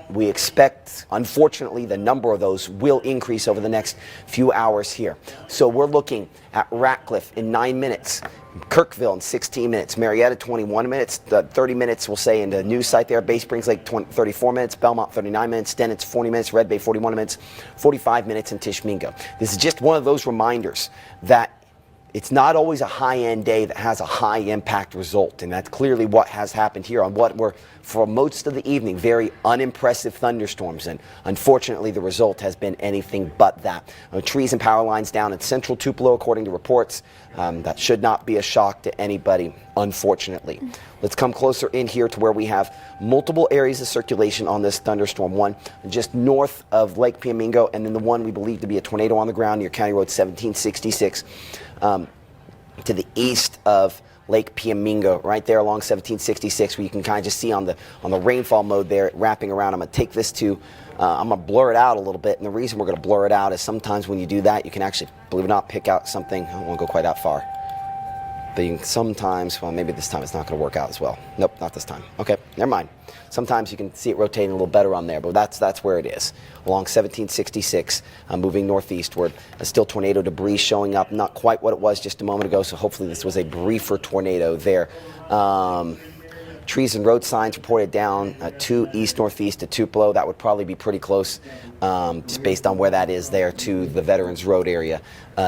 We expect, unfortunately, the number of those will increase over the next few hours here. So we're looking at Ratcliffe in 9 minutes. Kirkville in 16 minutes, Marietta 21 minutes, 30 minutes we'll say in the news site there, Bay Springs Lake 34 minutes, Belmont 39 minutes, Stennis 40 minutes, Red Bay 41 minutes, 45 minutes in Tishmingo. This is just one of those reminders that it's not always a high-end day that has a high-impact result, and that's clearly what has happened here on what were, for most of the evening, very unimpressive thunderstorms, and unfortunately the result has been anything but that. Trees and power lines down in central Tupelo, according to reports. That should not be a shock to anybody, unfortunately. Let's come closer in here to where we have multiple areas of circulation on this thunderstorm. One just north of Lake Piamingo, and then the one we believe to be a tornado on the ground near County Road 1766. To the east of Lake Piamingo, right there along 1766, where you can kind of just see on the rainfall mode there, wrapping around. I'm going to take this to, I'm going to blur it out a little bit, and the reason we're going to blur it out is sometimes when you do that, you can actually, believe it or not, pick out something. I don't want to go quite that far. But you can sometimes, well, maybe this time it's not going to work out as well. Nope, not this time. Okay, never mind. Sometimes you can see it rotating a little better on there, but that's where it is. Along 1766, moving northeastward. Still tornado debris showing up, not quite what it was just a moment ago, so hopefully this was a briefer tornado there. Trees and road signs reported down to east-northeast of Tupelo. That would probably be pretty close, just based on where that is there to the Veterans Road area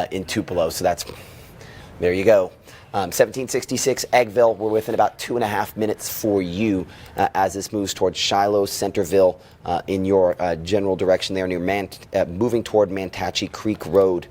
in Tupelo. So that's, there you go. 1766 Eggville, we're within about 2.5 minutes for you as this moves towards Shiloh, Centerville in your general direction there, near moving toward Mantachie Creek Road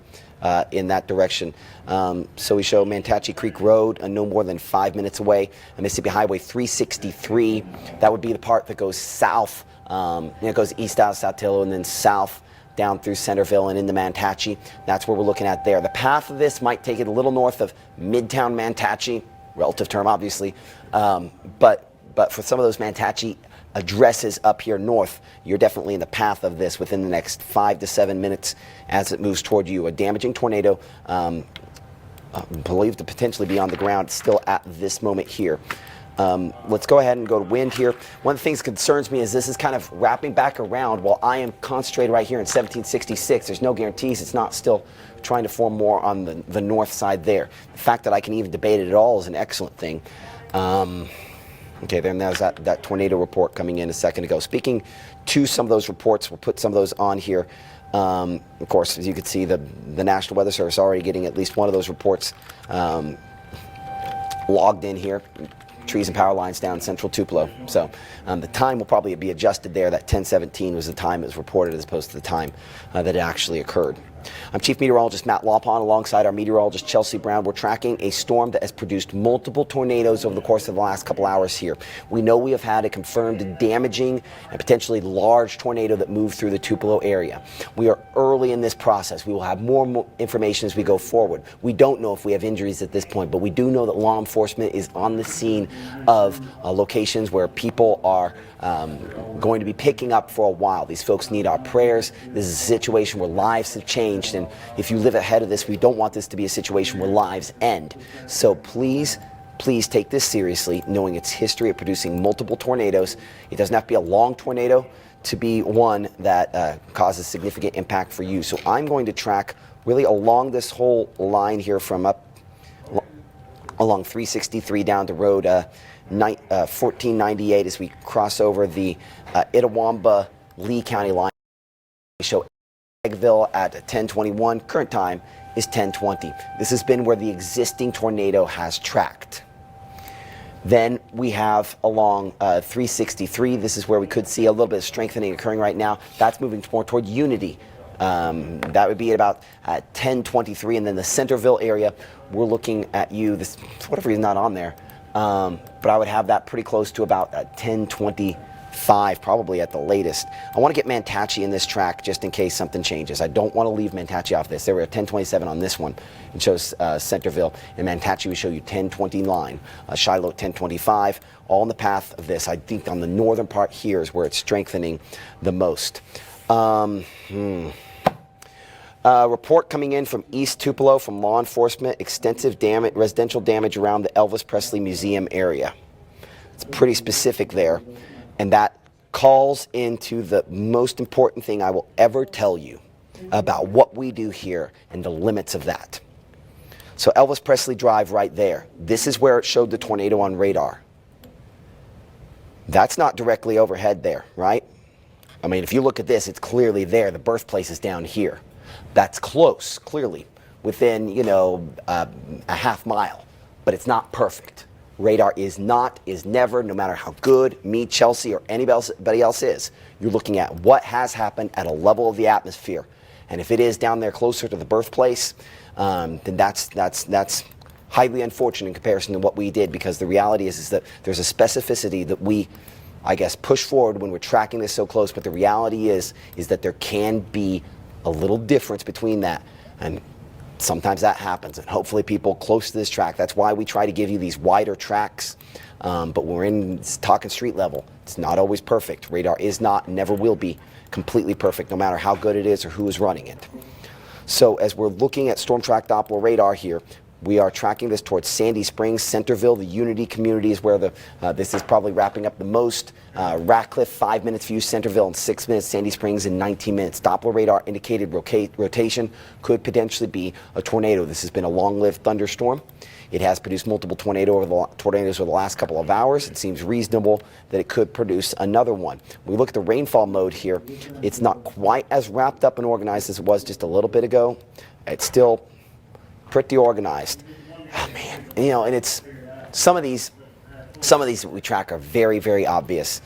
in that direction. So we show Mantachie Creek Road no more than 5 minutes away. Mississippi Highway 363, that would be the part that goes south. It goes east out of Saltillo and then south down through Centerville and into Mantachie. That's where we're looking at there. The path of this might take it a little north of Midtown Mantachie, relative term obviously, but for some of those Mantachie addresses up here north, you're definitely in the path of this within the next 5 to 7 minutes as it moves toward you. A damaging tornado, believed to potentially be on the ground still at this moment here. Let's go ahead and go to wind here. One of the things that concerns me is this is kind of wrapping back around while I am concentrated right here in 1766. There's no guarantees it's not still trying to form more on the north side there. The fact that I can even debate it at all is an excellent thing. Okay, then there's that tornado report coming in a second ago. Speaking to some of those reports, we'll put some of those on here. Of course, as you can see, the National Weather Service already getting at least one of those reports logged in here. Trees and power lines down central Tupelo. So the time will probably be adjusted there. That 10:17 was the time it was reported as opposed to the time that it actually occurred. I'm Chief Meteorologist Matt Lawpon alongside our meteorologist Chelsea Brown. We're tracking a storm that has produced multiple tornadoes over the course of the last couple hours here. We know we have had a confirmed damaging and potentially large tornado that moved through the Tupelo area. We are early in this process. We will have more information as we go forward. We don't know if we have injuries at this point, but we do know that law enforcement is on the scene of locations where people are going to be picking up for a while. These folks need our prayers. This is a situation where lives have changed, and if you live ahead of this, we don't want this to be a situation where lives end. So please take this seriously, knowing its history of producing multiple tornadoes. It doesn't have to be a long tornado to be one that causes significant impact for you. So I'm going to track really along this whole line here from up along 363 down to road 1498 as we cross over the Itawamba-Lee County line. We show Eggville at 10:21. Current time is 10:20. This has been where the existing tornado has tracked. Then we have along 363. This is where we could see a little bit of strengthening occurring right now. That's moving more toward Unity. That would be at about 10:23, and then the Centerville area, we're looking at you. This, for whatever reason, not on there, but I would have that pretty close to about 10:25, probably at the latest. I want to get Mantachie in this track just in case something changes. I don't want to leave Mantachie off this. There were 10:27 on this one. It shows Centerville, and Mantachie would show you 10:29. Shiloh 10:25, all in the path of this. I think on the northern part here is where it's strengthening the most. Report coming in from East Tupelo from law enforcement, extensive residential damage around the Elvis Presley Museum area. It's pretty specific there, and that calls into the most important thing I will ever tell you about what we do here and the limits of that. So Elvis Presley Drive right there. This is where it showed the tornado on radar. That's not directly overhead there, right? I mean, if you look at this, it's clearly there. The birthplace is down here. That's close, clearly, within, a half mile. But it's not perfect. Radar is never, no matter how good me, Chelsea, or anybody else is, you're looking at what has happened at a level of the atmosphere. And if it is down there closer to the birthplace, then that's highly unfortunate in comparison to what we did, because the reality is that there's a specificity that we, I guess, push forward when we're tracking this so close, but the reality is that there can be a little difference between that, and sometimes that happens, and hopefully people close to this track, that's why we try to give you these wider tracks, but when we're talking street level, it's not always perfect. Radar is not, never will be completely perfect, no matter how good it is or who is running it. So as we're looking at Storm Track Doppler radar here, we are tracking this towards Sandy Springs, Centerville. The Unity community is where this is probably wrapping up the most. Ratcliffe, 5 minutes view, Centerville in 6 minutes, Sandy Springs in 19 minutes. Doppler radar indicated rotation could potentially be a tornado. This has been a long-lived thunderstorm. It has produced multiple tornadoes over the last couple of hours. It seems reasonable that it could produce another one. When we look at the rainfall mode here, it's not quite as wrapped up and organized as it was just a little bit ago. It's still pretty organized. Oh man, and it's some of these that we track are very, very obvious.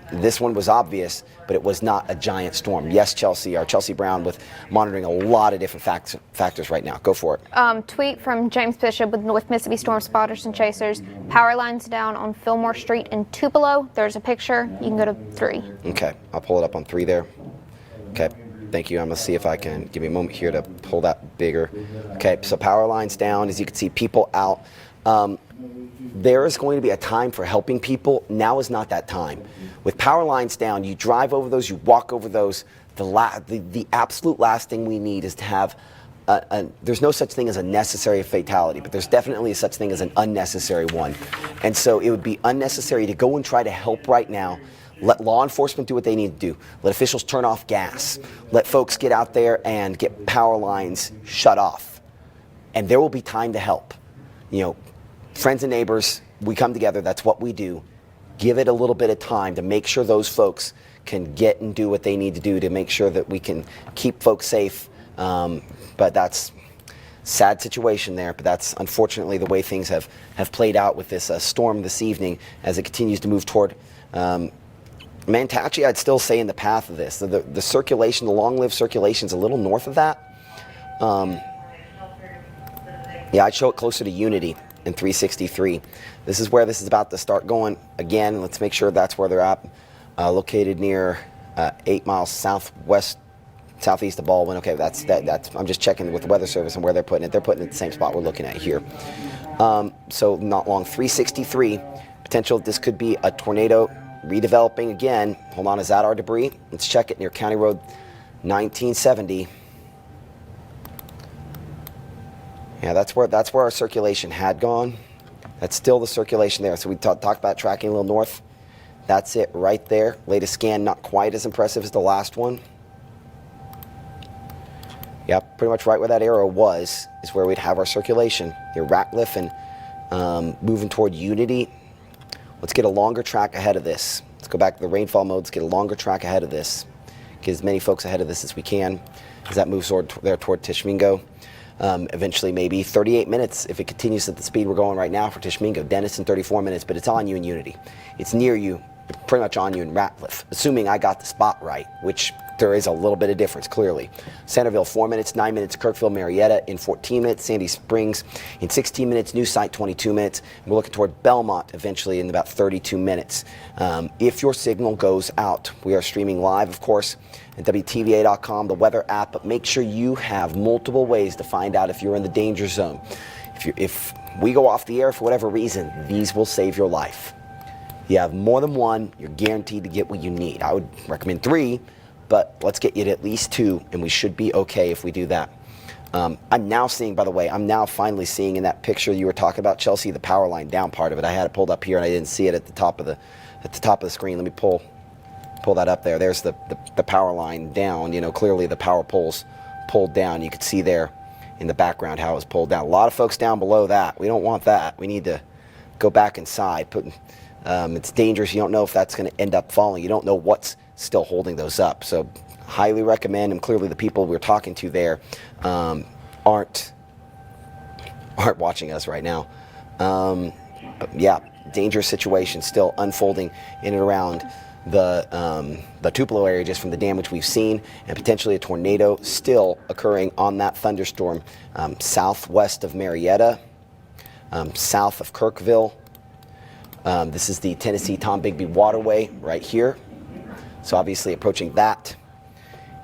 This one was obvious, but it was not a giant storm. Yes, Chelsea Brown with monitoring a lot of different factors right now. Go for it. Tweet from James Bishop with North Mississippi Storm Spotters and Chasers. Power lines down on Fillmore Street in Tupelo. There's a picture. You can go to 3. Okay, I'll pull it up on 3 there. Okay. Thank you. I'm going to see if I can give me a moment here to pull that bigger. Okay, so power lines down. As you can see, people out. There is going to be a time for helping people. Now is not that time. With power lines down, you drive over those, you walk over those. The absolute last thing we need is to have there's no such thing as a necessary fatality, but there's definitely such thing as an unnecessary one. And so it would be unnecessary to go and try to help right now. Let law enforcement do what they need to do. Let officials turn off gas. Let folks get out there and get power lines shut off. And there will be time to help. Friends and neighbors, we come together. That's what we do. Give it a little bit of time to make sure those folks can get and do what they need to do to make sure that we can keep folks safe. But that's sad situation there. But that's unfortunately the way things have played out with this storm this evening as it continues to move toward Actually, I'd still say in the path of this. The circulation, the long-lived circulation is a little north of that. Yeah, I'd show it closer to Unity in 363. This is where this is about to start going. Again, let's make sure that's where they're at. Located near 8 miles southeast of Baldwin. Okay, that's I'm just checking with the Weather Service and where they're putting it. They're putting it at the same spot we're looking at here. So not long, 363. Potential this could be a tornado. Redeveloping again. Hold on, is that our debris? Let's check it near County Road 1970. Yeah, that's where our circulation had gone. That's still the circulation there. So we talked about tracking a little north. That's it right there. Latest scan, not quite as impressive as the last one. Yep, pretty much right where that arrow was is where we'd have our circulation. Near Ratcliffe and moving toward Unity. Let's get a longer track ahead of this. Let's go back to the rainfall mode. Let's get a longer track ahead of this. Get as many folks ahead of this as we can as that moves toward Tishmingo. Eventually maybe 38 minutes if it continues at the speed we're going right now for Tishmingo. Denison 34 minutes, but it's on you in Unity. It's near you, pretty much on you in Ratcliffe, assuming I got the spot right, which there is a little bit of difference, clearly. Centerville, 4 minutes, 9 minutes. Kirkville, Marietta in 14 minutes. Sandy Springs in 16 minutes. New Site, 22 minutes. And we're looking toward Belmont eventually in about 32 minutes. If your signal goes out, we are streaming live, of course, at WTVA.com, the weather app, but make sure you have multiple ways to find out if you're in the danger zone. If we go off the air for whatever reason, these will save your life. You have more than one, you're guaranteed to get what you need. I would recommend 3, but let's get you to at least 2, and we should be okay if we do that. I'm now seeing, by the way, I'm now finally seeing in that picture you were talking about, Chelsea, the power line down part of it. I had it pulled up here and I didn't see it at the top of the screen. Let me pull that up there. There's the power line down. Clearly the power pole's pulled down. You can see there in the background how it was pulled down. A lot of folks down below that. We don't want that. We need to go back inside. It's dangerous. You don't know if that's going to end up falling. You don't know what's still holding those up. So highly recommend, and clearly the people we're talking to there aren't watching us right now. But yeah, dangerous situation still unfolding in and around the Tupelo area just from the damage we've seen, and potentially a tornado still occurring on that thunderstorm southwest of Marietta, south of Kirkville. This is the Tennessee Tom Bigby Waterway right here. So obviously approaching that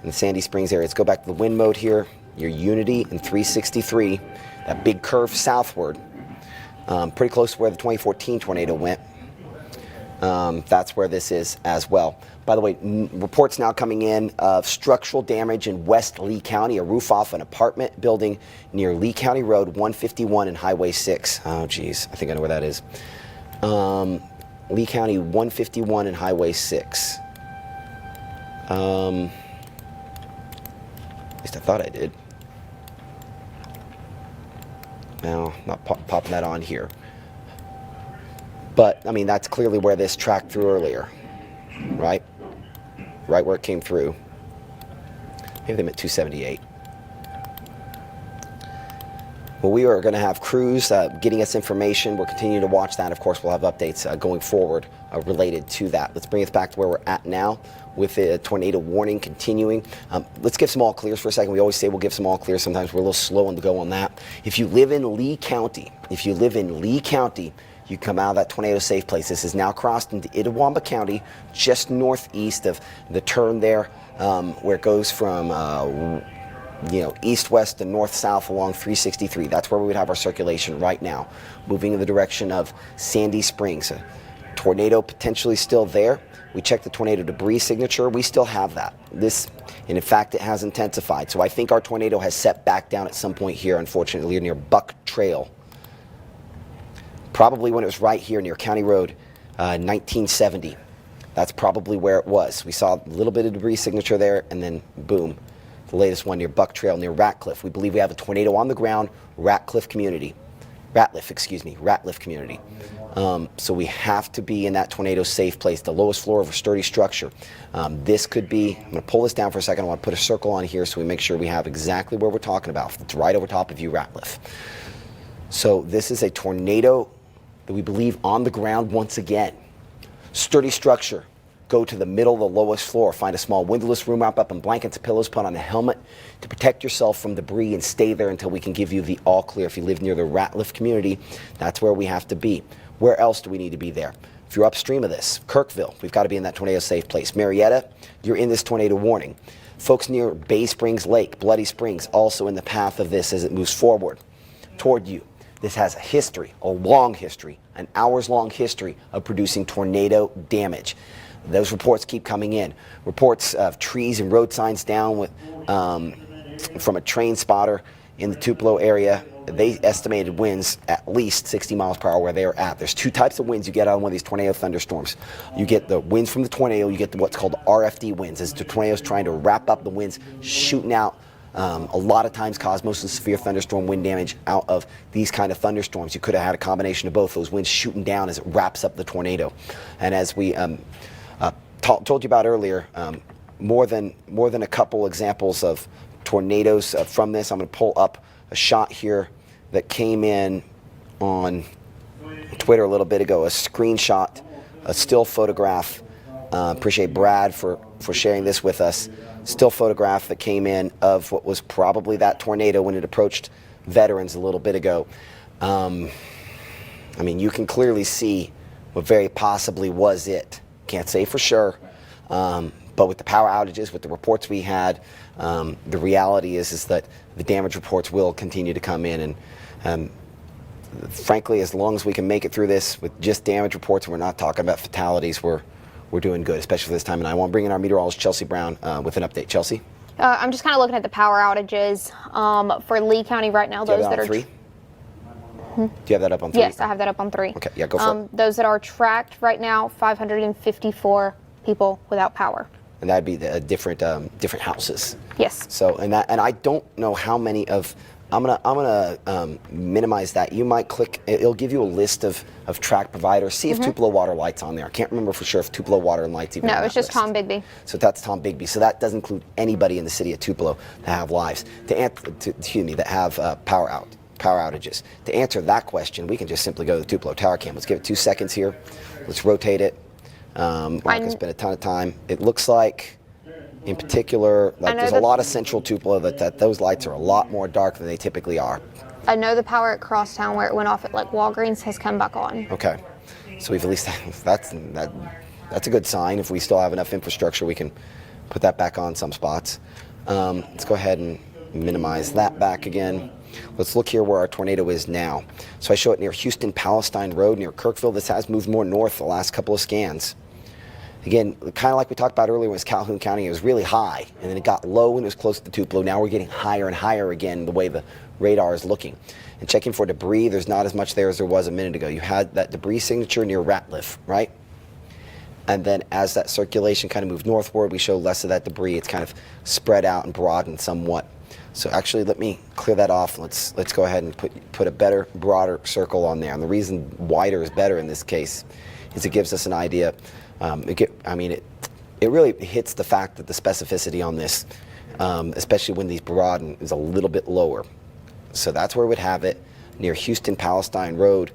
in the Sandy Springs area. Let's go back to the wind mode here. Your Unity and 363, that big curve southward, pretty close to where the 2014 tornado went. That's where this is as well. By the way, reports now coming in of structural damage in West Lee County, a roof off an apartment building near Lee County Road 151 and Highway 6. Oh, geez, I think I know where that is. Lee County 151 and Highway 6. At least I thought I did. No, not popping that on here. But, I mean, that's clearly where this tracked through earlier, right? Right where it came through. Maybe they meant 278. Well, we are going to have crews getting us information. We're continuing to watch that. Of course, we'll have updates going forward related to that. Let's bring us back to where we're at now with the tornado warning continuing. Let's give some all clears for a second. We always say we'll give some all clears. Sometimes we're a little slow on the go on that. If you live in Lee County, you come out of that tornado safe place. This is now crossed into Itawamba County, just northeast of the turn there, where it goes from east-west to north-south along 363. That's where we would have our circulation right now, moving in the direction of Sandy Springs. A tornado potentially still there. We checked the tornado debris signature. We still have that. And in fact, it has intensified. So I think our tornado has set back down at some point here, unfortunately, near Buck Trail. Probably when it was right here near County Road 1970. That's probably where it was. We saw a little bit of debris signature there, and then boom, the latest one near Buck Trail, near Ratcliffe. We believe we have a tornado on the ground, Ratcliffe community. So we have to be in that tornado safe place, the lowest floor of a sturdy structure. This could be, I'm going to pull this down for a second. I want to put a circle on here so we make sure we have exactly where we're talking about. It's right over top of you, Ratcliffe. So this is a tornado that we believe on the ground once again. Sturdy structure. Go to the middle of the lowest floor. Find a small windowless room, wrap up in blankets and pillows, put on a helmet to protect yourself from debris, and stay there until we can give you the all clear. If you live near the Ratcliffe community, that's where we have to be. Where else do we need to be there? If you're upstream of this, Kirkville, we've got to be in that tornado safe place. Marietta, you're in this tornado warning. Folks near Bay Springs Lake, Bloody Springs, also in the path of this as it moves forward toward you. This has a history, a long history, an hours-long history of producing tornado damage. Those reports keep coming in. Reports of trees and road signs down with, from a train spotter in the Tupelo area. They estimated winds at least 60 miles per hour where they are at. There's two types of winds you get out of one of these tornado thunderstorms. You get the winds from the tornado, you get what's called RFD winds, as the tornado's trying to wrap up the winds, shooting out. A lot of times cause most of the severe thunderstorm wind damage out of these kind of thunderstorms. You could have had a combination of both, those winds shooting down as it wraps up the tornado. And as we told you about earlier, more than a couple examples of tornadoes from this. I'm going to pull up a shot here that came in on Twitter a little bit ago, a screenshot, a still photograph. Appreciate Brad for sharing this with us. Still photograph that came in of what was probably that tornado when it approached veterans a little bit ago. I mean, you can clearly see what very possibly was it. Can't say for sure, but with the power outages, with the reports we had, the reality is that the damage reports will continue to come in, and frankly, as long as we can make it through this with just damage reports, and we're not talking about fatalities, we're doing good, especially for this time. And I want to bring in our meteorologist, Chelsea Brown, with an update. Chelsea? I'm just kind of looking at the power outages for Lee County right now. Those that are 3? Do you have that up on 3? Yes, I have that up on 3. Okay, yeah, go for it. Those that are tracked right now, 554 people without power. And that'd be the different houses. Yes. So, and I don't know how many of I'm gonna minimize that. You might click. It'll give you a list of track providers. See if Tupelo Water Light's on there. I can't remember for sure if Tupelo Water and Light's even on No, that it's just list. Tom Bigby. So that's Tom Bigby. So that does include anybody in the city of Tupelo that have lives that have power outages. To answer that question, we can just simply go to the Tupelo Tower Cam. Let's give it 2 seconds here. Let's rotate it. We're not going to spend a ton of time. It looks like, in particular, like there's a lot of central Tupelo that those lights are a lot more dark than they typically are. I know the power at Crosstown where it went off at like Walgreens has come back on. Okay, so we've at least that's a good sign. If we still have enough infrastructure, we can put that back on some spots. Let's go ahead and minimize that back again. Let's look here where our tornado is now. So I show it near Houston Palestine Road near Kirkville. This has moved more north the last couple of scans. Again, kind of like we talked about earlier, when it was Calhoun County, it was really high, and then it got low when it was close to Tupelo. Now we're getting higher and higher again, the way the radar is looking. And checking for debris, there's not as much there as there was a minute ago. You had that debris signature near Ratliff, right? And then as that circulation kind of moved northward, we show less of that debris. It's kind of spread out and broadened somewhat. So actually, let me clear that off. Let's go ahead and put a better, broader circle on there. And the reason wider is better in this case is it gives us an idea. It really hits the fact that the specificity on this, especially when these broaden, is a little bit lower. So that's where we'd have it, near Houston Palestine Road,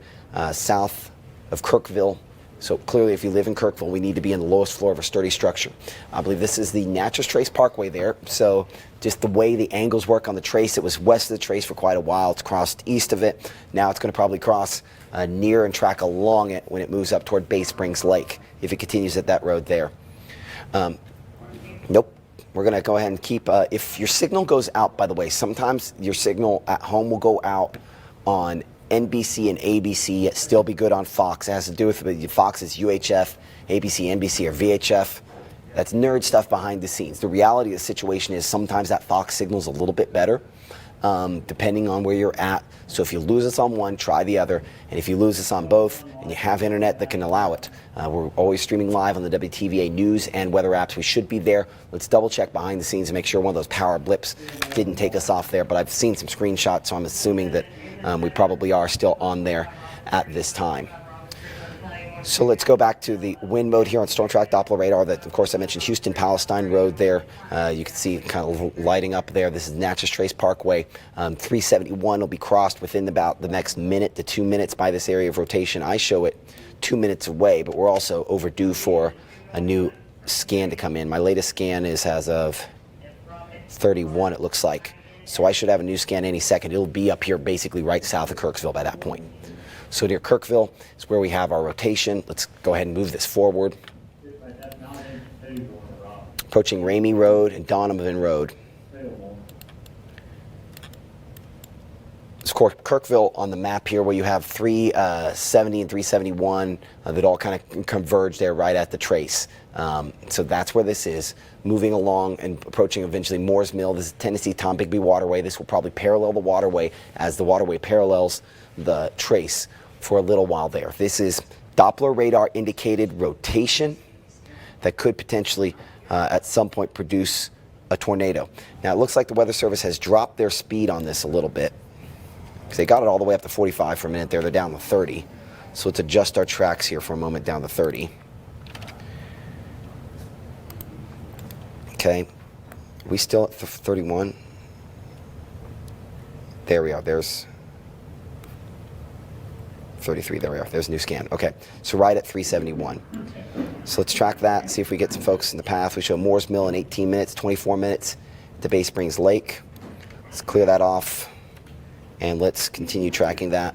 south of Kirkville. So clearly, if you live in Kirkville, we need to be in the lowest floor of a sturdy structure. I believe this is the Natchez Trace Parkway there. So just the way the angles work on the trace, it was west of the trace for quite a while. It's crossed east of it. Now it's going to probably cross near and track along it when it moves up toward Bay Springs Lake, if it continues at that road there. Nope. We're going to go ahead and keep, if your signal goes out, by the way, sometimes your signal at home will go out on NBC and ABC, yet still be good on Fox. It has to do with Fox is UHF, ABC, NBC, or VHF. That's nerd stuff behind the scenes. The reality of the situation is sometimes that Fox signal's a little bit better, depending on where you're at. So if you lose us on one, try the other. And if you lose us on both, and you have internet that can allow it, we're always streaming live on the WTVA news and weather apps. We should be there. Let's double check behind the scenes and make sure one of those power blips didn't take us off there. But I've seen some screenshots, so I'm assuming that we probably are still on there at this time. So let's go back to the wind mode here on Storm Track Doppler radar. That, of course, I mentioned Houston Palestine Road there. You can see kind of lighting up there. This is Natchez Trace Parkway. 371 will be crossed within about the next minute to 2 minutes by this area of rotation. I show it 2 minutes away, but we're also overdue for a new scan to come in. My latest scan is as of 31, it looks like. So I should have a new scan any second. It'll be up here basically right south of Kirksville by that point. So near Kirkville is where we have our rotation. Let's go ahead and move this forward. Approaching Ramey Road and Donovan Road. It's Kirkville on the map here where you have 370 and 371 that all kind of converge there right at the trace. So that's where this is, moving along and approaching eventually Moore's Mill. This is Tennessee Tom Bigby Waterway. This will probably parallel the waterway as the waterway parallels the trace for a little while there. This is Doppler radar indicated rotation that could potentially at some point produce a tornado. Now it looks like the Weather Service has dropped their speed on this a little bit, because they got it all the way up to 45 for a minute there. They're down to 30. So let's adjust our tracks here for a moment down to 30. Okay, we still at 31? There we are. There's 33. There we are. There's a new scan. Okay, so right at 371. So let's track that, see if we get some folks in the path. We show Moore's Mill in 18 minutes, 24 minutes to Bay Springs Lake. Let's clear that off, and let's continue tracking that.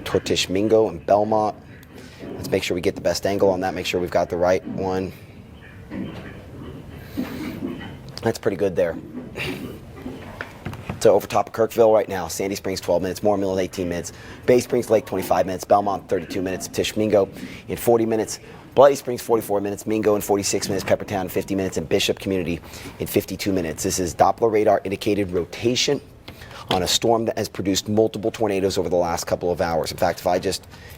Tortish Mingo and Belmont. Let's make sure we get the best angle on that, make sure we've got the right one. That's pretty good there. So over top of Kirkville right now, Sandy Springs 12 minutes, Moore Mill in 18 minutes, Bay Springs Lake 25 minutes, Belmont 32 minutes, Tish-Mingo in 40 minutes, Bloody Springs 44 minutes, Mingo in 46 minutes, Peppertown in 50 minutes, and Bishop Community in 52 minutes. This is Doppler radar indicated rotation on a storm that has produced multiple tornadoes over the last couple of hours. In fact, if I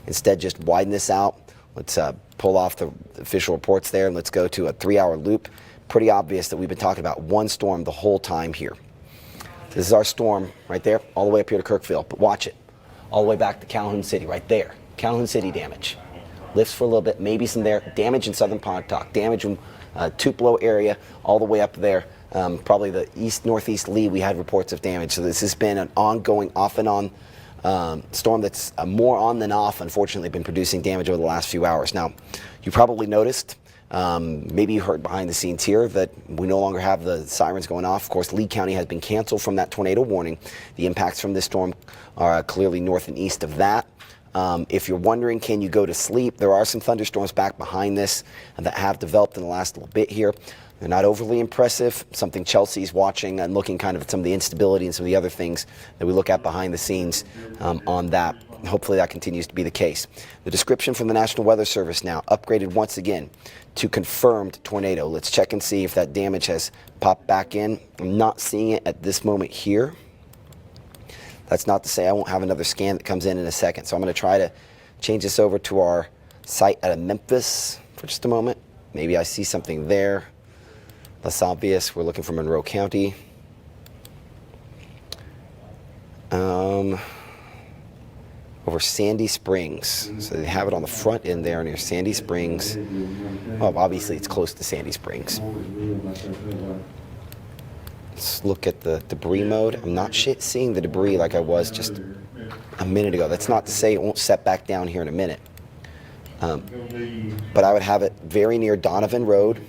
instead just widen this out, let's pull off the official reports there and let's go to a 3-hour loop. Pretty obvious that we've been talking about one storm the whole time here. This is our storm right there, all the way up here to Kirkville. But watch it, all the way back to Calhoun City, right there. Calhoun City damage. Lifts for a little bit, maybe some there. Damage in southern Pontotoc, damage in Tupelo area, all the way up there. Probably the northeast Lee, we had reports of damage. So this has been an ongoing, off and on storm that's more on than off, unfortunately, been producing damage over the last few hours. Now, you probably noticed, maybe you heard behind the scenes here, that we no longer have the sirens going off. Of course, Lee County has been canceled from that tornado warning. The impacts from this storm are clearly north and east of that. If you're wondering, can you go to sleep? There are some thunderstorms back behind this that have developed in the last little bit here. They're not overly impressive. Something Chelsea's watching and looking kind of at some of the instability and some of the other things that we look at behind the scenes on that. Hopefully that continues to be the case. The description from the National Weather Service now upgraded once again to confirmed tornado. Let's check and see if that damage has popped back in. I'm not seeing it at this moment here. That's not to say I won't have another scan that comes in a second. So I'm going to try to change this over to our site out of Memphis for just a moment. Maybe I see something there. Less obvious. We're looking for Monroe County. Over Sandy Springs. So they have it on the front end there near Sandy Springs. Oh, obviously it's close to Sandy Springs. Let's look at the debris mode. I'm not seeing the debris like I was just a minute ago. That's not to say it won't set back down here in a minute. But I would have it very near Donovan Road,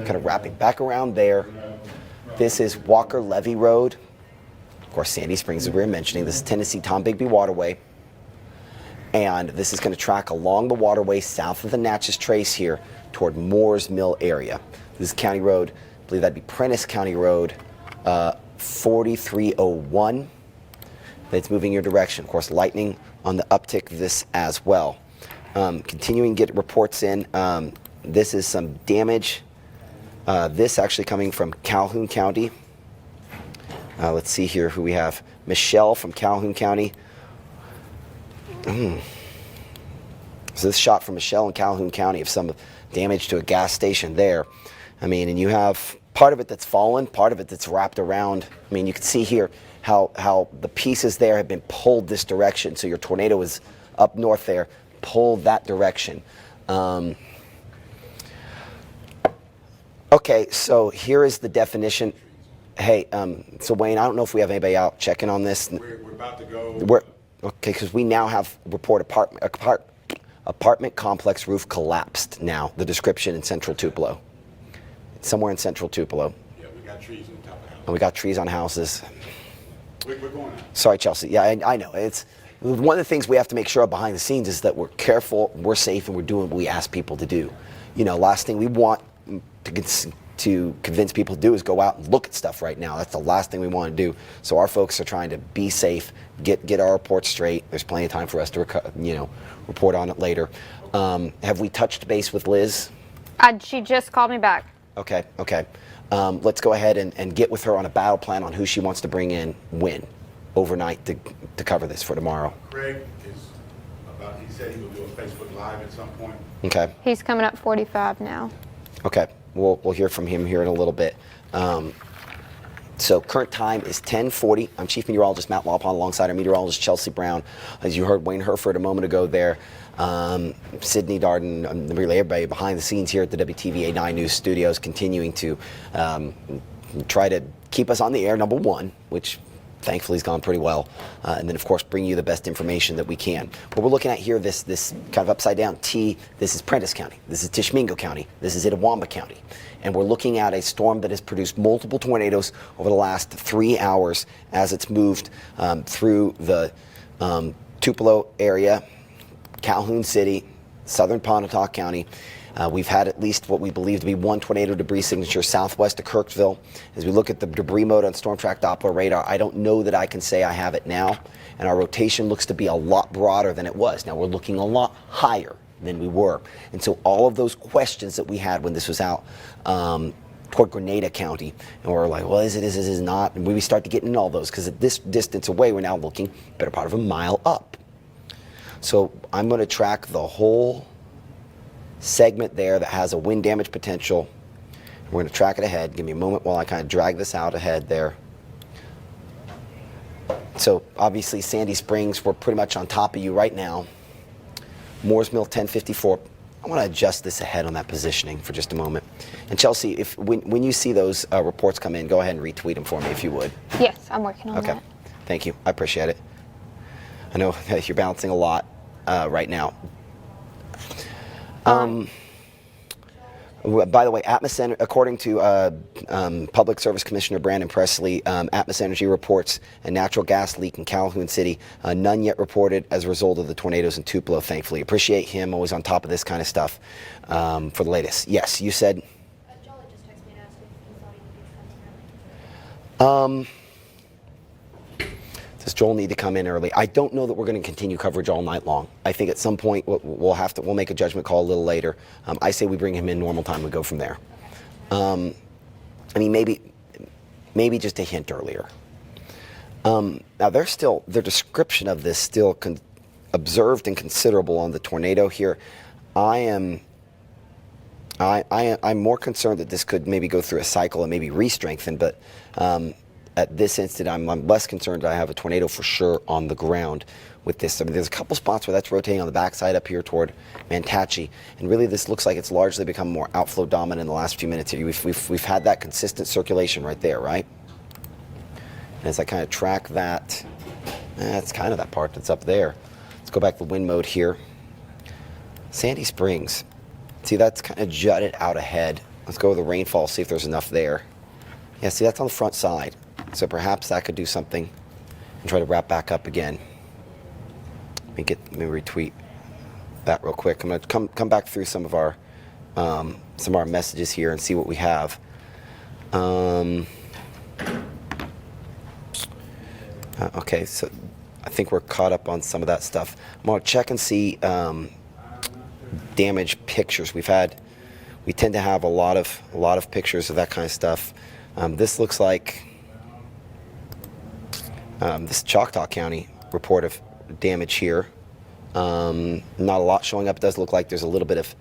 kind of wrapping back around there. This is Walker Levee Road. Of course, Sandy Springs, as we were mentioning. This is Tennessee Tom Bigby Waterway. And this is going to track along the waterway south of the Natchez Trace here toward Moore's Mill area. This is County Road. I believe that'd be Prentice County Road 4301. That's moving your direction. Of course, lightning on the uptick this as well. Continuing to get reports in. This is some damage. This actually coming from Calhoun County. Let's see here who we have. Michelle from Calhoun County. So this shot from Michelle in Calhoun County of some damage to a gas station there. I mean, and you have part of it that's fallen, part of it that's wrapped around. I mean, you can see here how the pieces there have been pulled this direction. So your tornado is up north there, pulled that direction. Okay, so here is the definition. Hey, so Wayne, I don't know if we have anybody out checking on this. We're about to go. Okay, because we now have report apartment complex roof collapsed now. The description in central Tupelo. Somewhere in central Tupelo. Yeah, we got trees on top of the house. And we got trees on houses. We're going out. Sorry, Chelsea. Yeah, I know. It's one of the things we have to make sure of behind the scenes is that we're careful, we're safe, and we're doing what we ask people to do. You know, last thing we want to convince people to do is go out and look at stuff right now. That's the last thing we want to do. So our folks are trying to be safe, get our reports straight. There's plenty of time for us to report on it later. Have we touched base with Liz? She just called me back. Okay. Let's go ahead and get with her on a battle plan on who she wants to bring in when overnight to cover this for tomorrow. Craig he said he will do a Facebook Live at some point. Okay. He's coming up 45 now. Okay. We'll hear from him here in a little bit. So current time is 10:40. I'm Chief Meteorologist Matt Lawpon alongside our meteorologist Chelsea Brown. As you heard Wayne Herford a moment ago there, Sydney Darden, really everybody behind the scenes here at the WTVA 9 News Studios continuing to try to keep us on the air, number one, which thankfully has gone pretty well. And then, of course, bring you the best information that we can. What we're looking at here, this kind of upside down T, this is Prentice County. This is Tishomingo County. This is Itawamba County. And we're looking at a storm that has produced multiple tornadoes over the last 3 hours as it's moved through the Tupelo area, Calhoun City, southern Pontotoc County. We've had at least what we believe to be one tornado debris signature southwest of Kirksville. As we look at the debris mode on Storm Track Doppler radar, I don't know that I can say I have it now. And our rotation looks to be a lot broader than it was. Now we're looking a lot higher than we were. And so all of those questions that we had when this was out toward Grenada County, and we're like, well, is it not? And we start to get into all those, because at this distance away, we're now looking better part of a mile up. So I'm going to track the whole segment there that has a wind damage potential. We're going to track it ahead. Give me a moment while I kind of drag this out ahead there. So obviously Sandy Springs, we're pretty much on top of you right now. Moore's Mill 1054. I want to adjust this ahead on that positioning for just a moment. And Chelsea, if when you see those reports come in, go ahead and retweet them for me if you would. Yes, I'm working on Okay. that. Thank you. I appreciate it. I know you're balancing a lot right now. By the way, Atmos, according to Public Service Commissioner Brandon Presley, Atmos Energy reports a natural gas leak in Calhoun City. None yet reported as a result of the tornadoes in Tupelo, thankfully. Appreciate him, always on top of this kind of stuff for the latest. Yes, you said? Jolly just texted me and asked if he thought he would be transparent. Does Joel need to come in early? I don't know that we're going to continue coverage all night long. I think at some point we'll make a judgment call a little later. I say we bring him in normal time. We go from there. I mean, maybe just a hint earlier. Now their description of this still observed and considerable on the tornado here. I'm more concerned that this could maybe go through a cycle and maybe re-strengthen, but at this instant, I'm less concerned that I have a tornado for sure on the ground with this. I mean, there's a couple spots where that's rotating on the backside up here toward Natchez, and really this looks like it's largely become more outflow dominant in the last few minutes here. We've had that consistent circulation right there, right? And as I kind of track that, that's kind of that part that's up there. Let's go back to wind mode here. Sandy Springs. See, that's kind of jutted out ahead. Let's go with the rainfall, see if there's enough there. Yeah, see, that's on the front side. So perhaps that could do something and try to wrap back up again. Let me retweet that real quick. I'm going to come back through some of our messages here and see what we have. Okay, so I think we're caught up on some of that stuff. I'm going to check and see damage pictures. We tend to have a lot of pictures of that kind of stuff. This looks like this Choctaw County report of damage here. Not a lot showing up. It does look like there's a little bit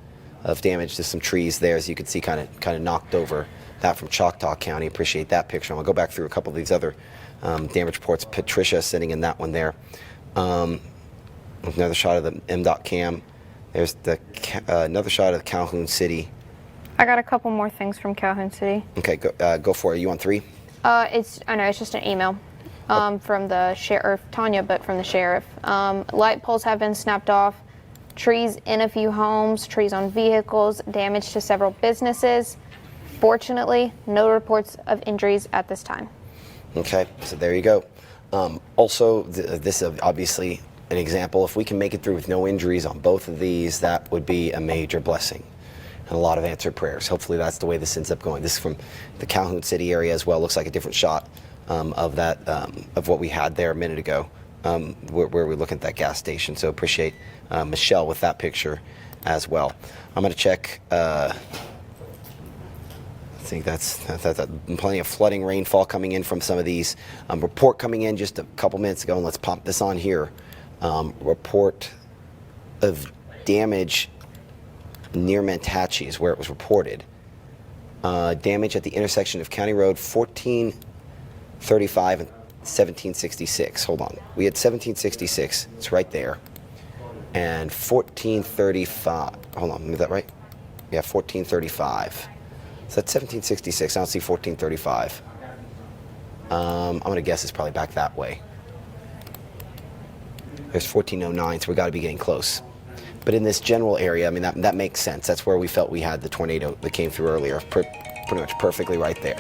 of damage to some trees there, as you can see, kind of knocked over. That from Choctaw County. Appreciate that picture. I'm gonna go back through a couple of these other damage reports. Patricia sitting in that one there. Another shot of the MDOT cam. There's another shot of Calhoun City. I got a couple more things from Calhoun City. Okay, go for it. Are you on 3? I know it's just an email from the sheriff, Tanya, but from the sheriff. Light poles have been snapped off, trees in a few homes, trees on vehicles, damage to several businesses. Fortunately, no reports of injuries at this time. Okay, so there you go. Also, this is obviously an example. If we can make it through with no injuries on both of these, that would be a major blessing. And a lot of answered prayers. Hopefully that's the way this ends up going. This is from the Calhoun City area as well. Looks like a different shot of that, of what we had there a minute ago, where we look at that gas station. So appreciate Michelle with that picture as well. I'm going to check. I think that's plenty of flooding rainfall coming in from some of these. Report coming in just a couple minutes ago, and let's pop this on here. Report of damage near Natchez, where it was reported. Damage at the intersection of County Road 1435 and 1766. Hold on. We had 1766. It's right there. And 1435. Hold on. Is that right? Yeah, 1435. So that's 1766. I don't see 1435. I'm going to guess it's probably back that way. There's 1409, so we got to be getting close. But in this general area, I mean, that makes sense. That's where we felt we had the tornado that came through earlier, pretty much perfectly right there.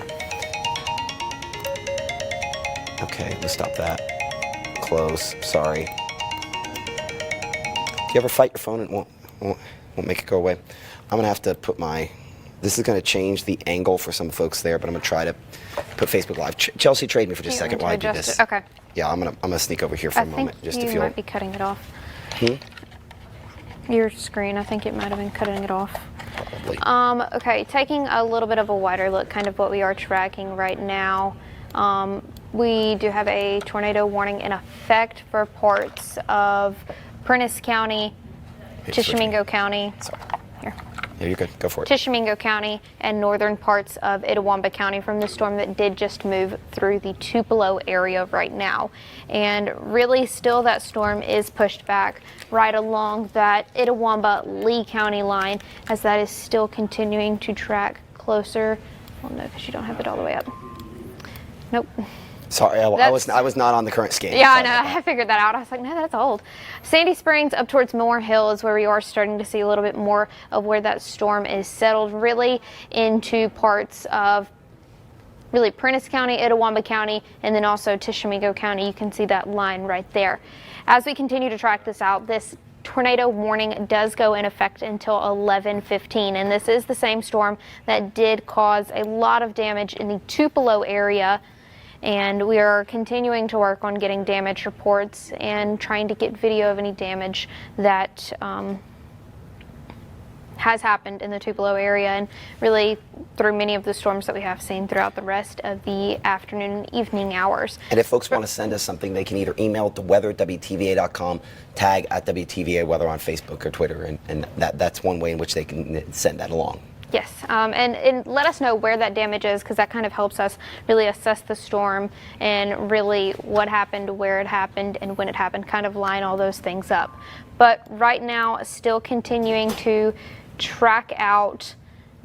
Okay, let's stop that. Close. Sorry. Do you ever fight your phone and won't make it go away? I'm gonna have to put this is gonna change the angle for some folks there, but I'm gonna try to put Facebook Live. Chelsea, trade me for just a second while I do this. Okay. Yeah, I'm gonna sneak over here for a moment just to feel. You might be cutting it off. Your screen, I think it might have been cutting it off. Probably. Okay, taking a little bit of a wider look, kind of what we are tracking right now. We do have a tornado warning in effect for parts of Prentiss County, Tishomingo County. Sorry. Here. Yeah, you're good. Go for it. Tishomingo County and northern parts of Itawamba County from the storm that did just move through the Tupelo area right now. And really still that storm is pushed back right along that Itawamba-Lee County line as that is still continuing to track closer. Well, no, because you don't have it all the way up. Nope. Sorry, I was not on the current scan. Yeah, I Sorry know. about that. I figured that out. I was like, no, that's old. Sandy Springs up towards Moore Hill is where we are starting to see a little bit more of where that storm is settled, really into parts of really Prentiss County, Itawamba County, and then also Tishomingo County. You can see that line right there. As we continue to track this out, this tornado warning does go in effect until 11:15, and this is the same storm that did cause a lot of damage in the Tupelo area. And we are continuing to work on getting damage reports and trying to get video of any damage that has happened in the Tupelo area and really through many of the storms that we have seen throughout the rest of the afternoon and evening hours. And if folks want to send us something, they can either email it to weather@WTVA.com, tag at WTVA Weather on Facebook or Twitter, and that's one way in which they can send that along. Yes, and let us know where that damage is, because that kind of helps us really assess the storm and really what happened, where it happened, and when it happened, kind of line all those things up. But right now, still continuing to track out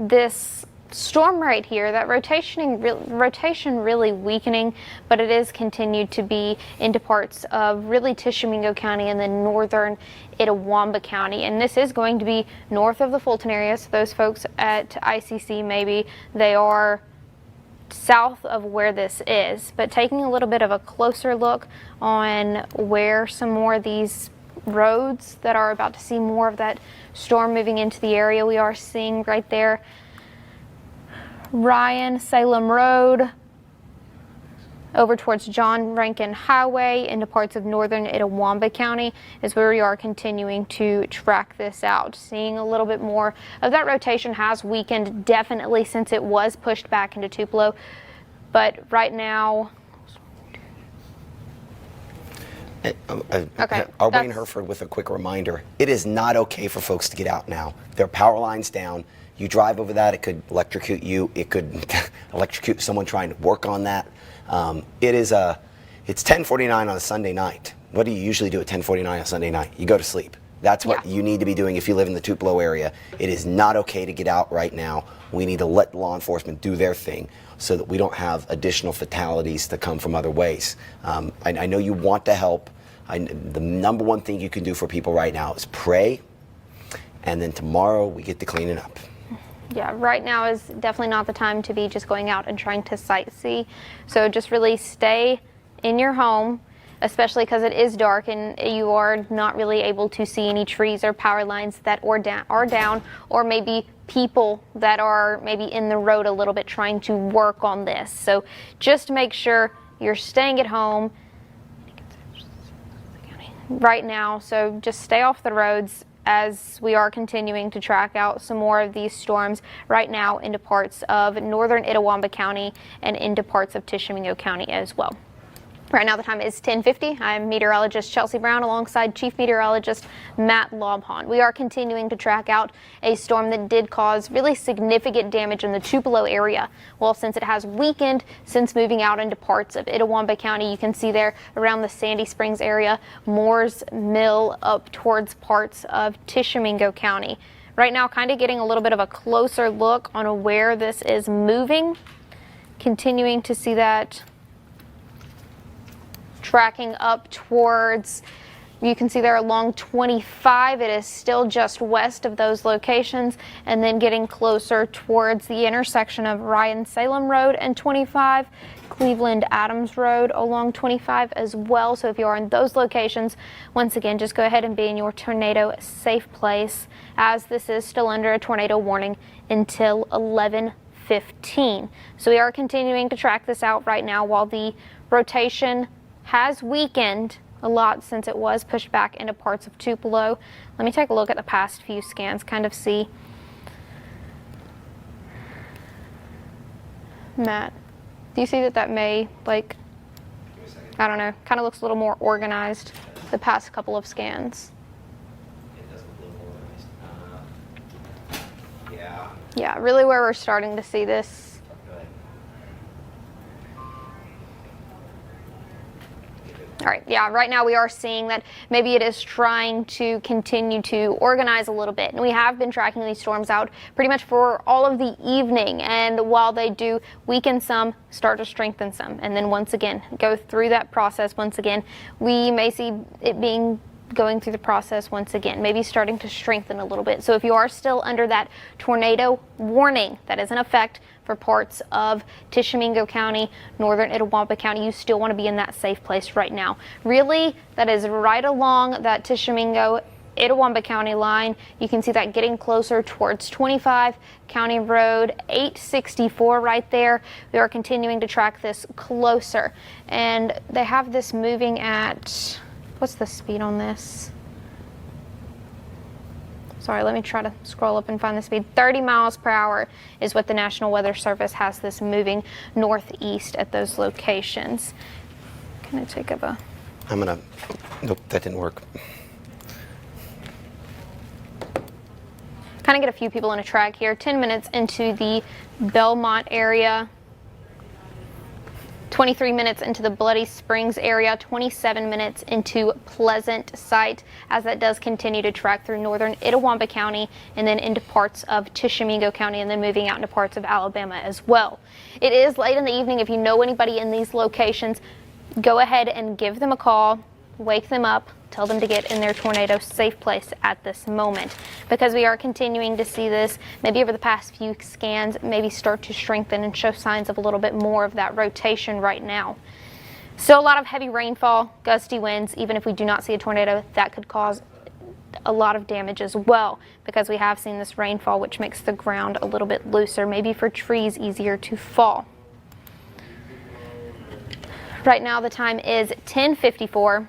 this storm right here, that rotation really weakening, but it is continued to be into parts of really Tishomingo County and then northern Itawamba County. And this is going to be north of the Fulton area, so those folks at ICC, maybe they are south of where this is. But taking a little bit of a closer look on where some more of these roads that are about to see more of that storm moving into the area, we are seeing right there Ryan Salem Road over towards John Rankin Highway into parts of northern Itawamba County is where we are continuing to track this out. Seeing a little bit more of that rotation has weakened definitely since it was pushed back into Tupelo, but right now Okay. Wayne Hereford with a quick reminder. It is not okay for folks to get out now. There are power lines down. You drive over that, it could electrocute you. It could electrocute someone trying to work on that. It's 10:49 on a Sunday night. What do you usually do at 10:49 on a Sunday night? You go to sleep. That's what you need to be doing if you live in the Tupelo area. It is not okay to get out right now. We need to let law enforcement do their thing so that we don't have additional fatalities to come from other ways. I know you want to help. The number one thing you can do for people right now is pray, and then tomorrow we get to cleaning up. Yeah, right now is definitely not the time to be just going out and trying to sightsee. So just really stay in your home, especially because it is dark and you are not really able to see any trees or power lines that are down, or maybe people that are maybe in the road a little bit trying to work on this. So just make sure you're staying at home right now. So just stay off the roads as we are continuing to track out some more of these storms right now into parts of northern Itawamba County and into parts of Tishomingo County as well. Right now the time is 10:50. I'm meteorologist Chelsea Brown alongside Chief Meteorologist Matt Lobhon. We are continuing to track out a storm that did cause really significant damage in the Tupelo area. Well, since it has weakened since moving out into parts of Itawamba County, you can see there around the Sandy Springs area, Moore's Mill up towards parts of Tishomingo County. Right now, kind of getting a little bit of a closer look on where this is moving. Continuing to see that tracking up towards, you can see there along 25, it is still just west of those locations, and then getting closer towards the intersection of Ryan Salem Road and 25, Cleveland Adams Road along 25 as well. So if you are in those locations, once again, just go ahead and be in your tornado safe place, as this is still under a tornado warning until 11:15. So we are continuing to track this out right now while the rotation has weakened a lot since it was pushed back into parts of Tupelo. Let me take a look at the past few scans, kind of see. Matt, do you see that may, like, I don't know, kind of looks a little more organized the past couple of scans? It does look a little more organized. Yeah. Yeah, really where we're starting to see this. All right, yeah, right now we are seeing that maybe it is trying to continue to organize a little bit. And we have been tracking these storms out pretty much for all of the evening. And while they do weaken some, start to strengthen some, and then once again, go through that process once again, we may see it going through the process once again, maybe starting to strengthen a little bit. So if you are still under that tornado warning that is in effect for parts of Tishomingo County, northern Itawamba County, you still want to be in that safe place right now. Really, that is right along that Tishomingo Itawamba County line. You can see that getting closer towards 25 County Road 864 right there. We are continuing to track this closer, and they have this moving at, what's the speed on this? Sorry, let me try to scroll up and find the speed. 30 miles per hour is what the National Weather Service has this moving northeast at those locations. Can I take up a... Nope, that didn't work. Kind of get a few people on a track here. 10 minutes into the Belmont area. 23 minutes into the Bloody Springs area, 27 minutes into Pleasant Site, as that does continue to track through northern Itawamba County and then into parts of Tishomingo County and then moving out into parts of Alabama as well. It is late in the evening. If you know anybody in these locations, go ahead and give them a call, wake them up, tell them to get in their tornado safe place at this moment, because we are continuing to see this maybe over the past few scans maybe start to strengthen and show signs of a little bit more of that rotation right now. Still a lot of heavy rainfall, gusty winds. Even if we do not see a tornado, that could cause a lot of damage as well, because we have seen this rainfall, which makes the ground a little bit looser, maybe for trees easier to fall. Right now the time is 10:54.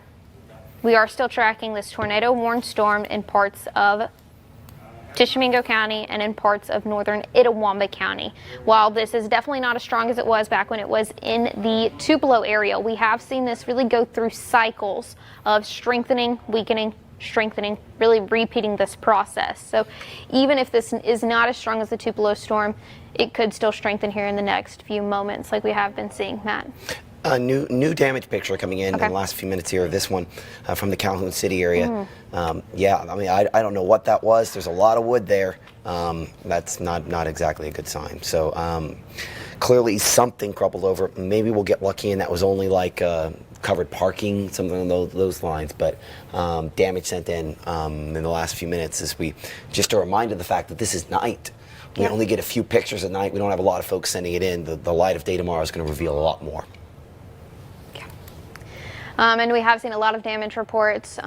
We are still tracking this tornado-warned storm in parts of Tishomingo County and in parts of northern Itawamba County. While this is definitely not as strong as it was back when it was in the Tupelo area, we have seen this really go through cycles of strengthening, weakening, strengthening, really repeating this process. So even if this is not as strong as the Tupelo storm, it could still strengthen here in the next few moments like we have been seeing, Matt. A new damage picture coming in the last few minutes here. This one from the Calhoun City area. Yeah, I mean, I don't know what that was. There's a lot of wood there. That's not exactly a good sign. So clearly something crumpled over. Maybe we'll get lucky and that was only like covered parking, something along those lines. But damage sent in the last few minutes just a reminder of the fact that this is night. We only get a few pictures at night. We don't have a lot of folks sending it in. The light of day tomorrow is going to reveal a lot more. And we have seen a lot of damage reports,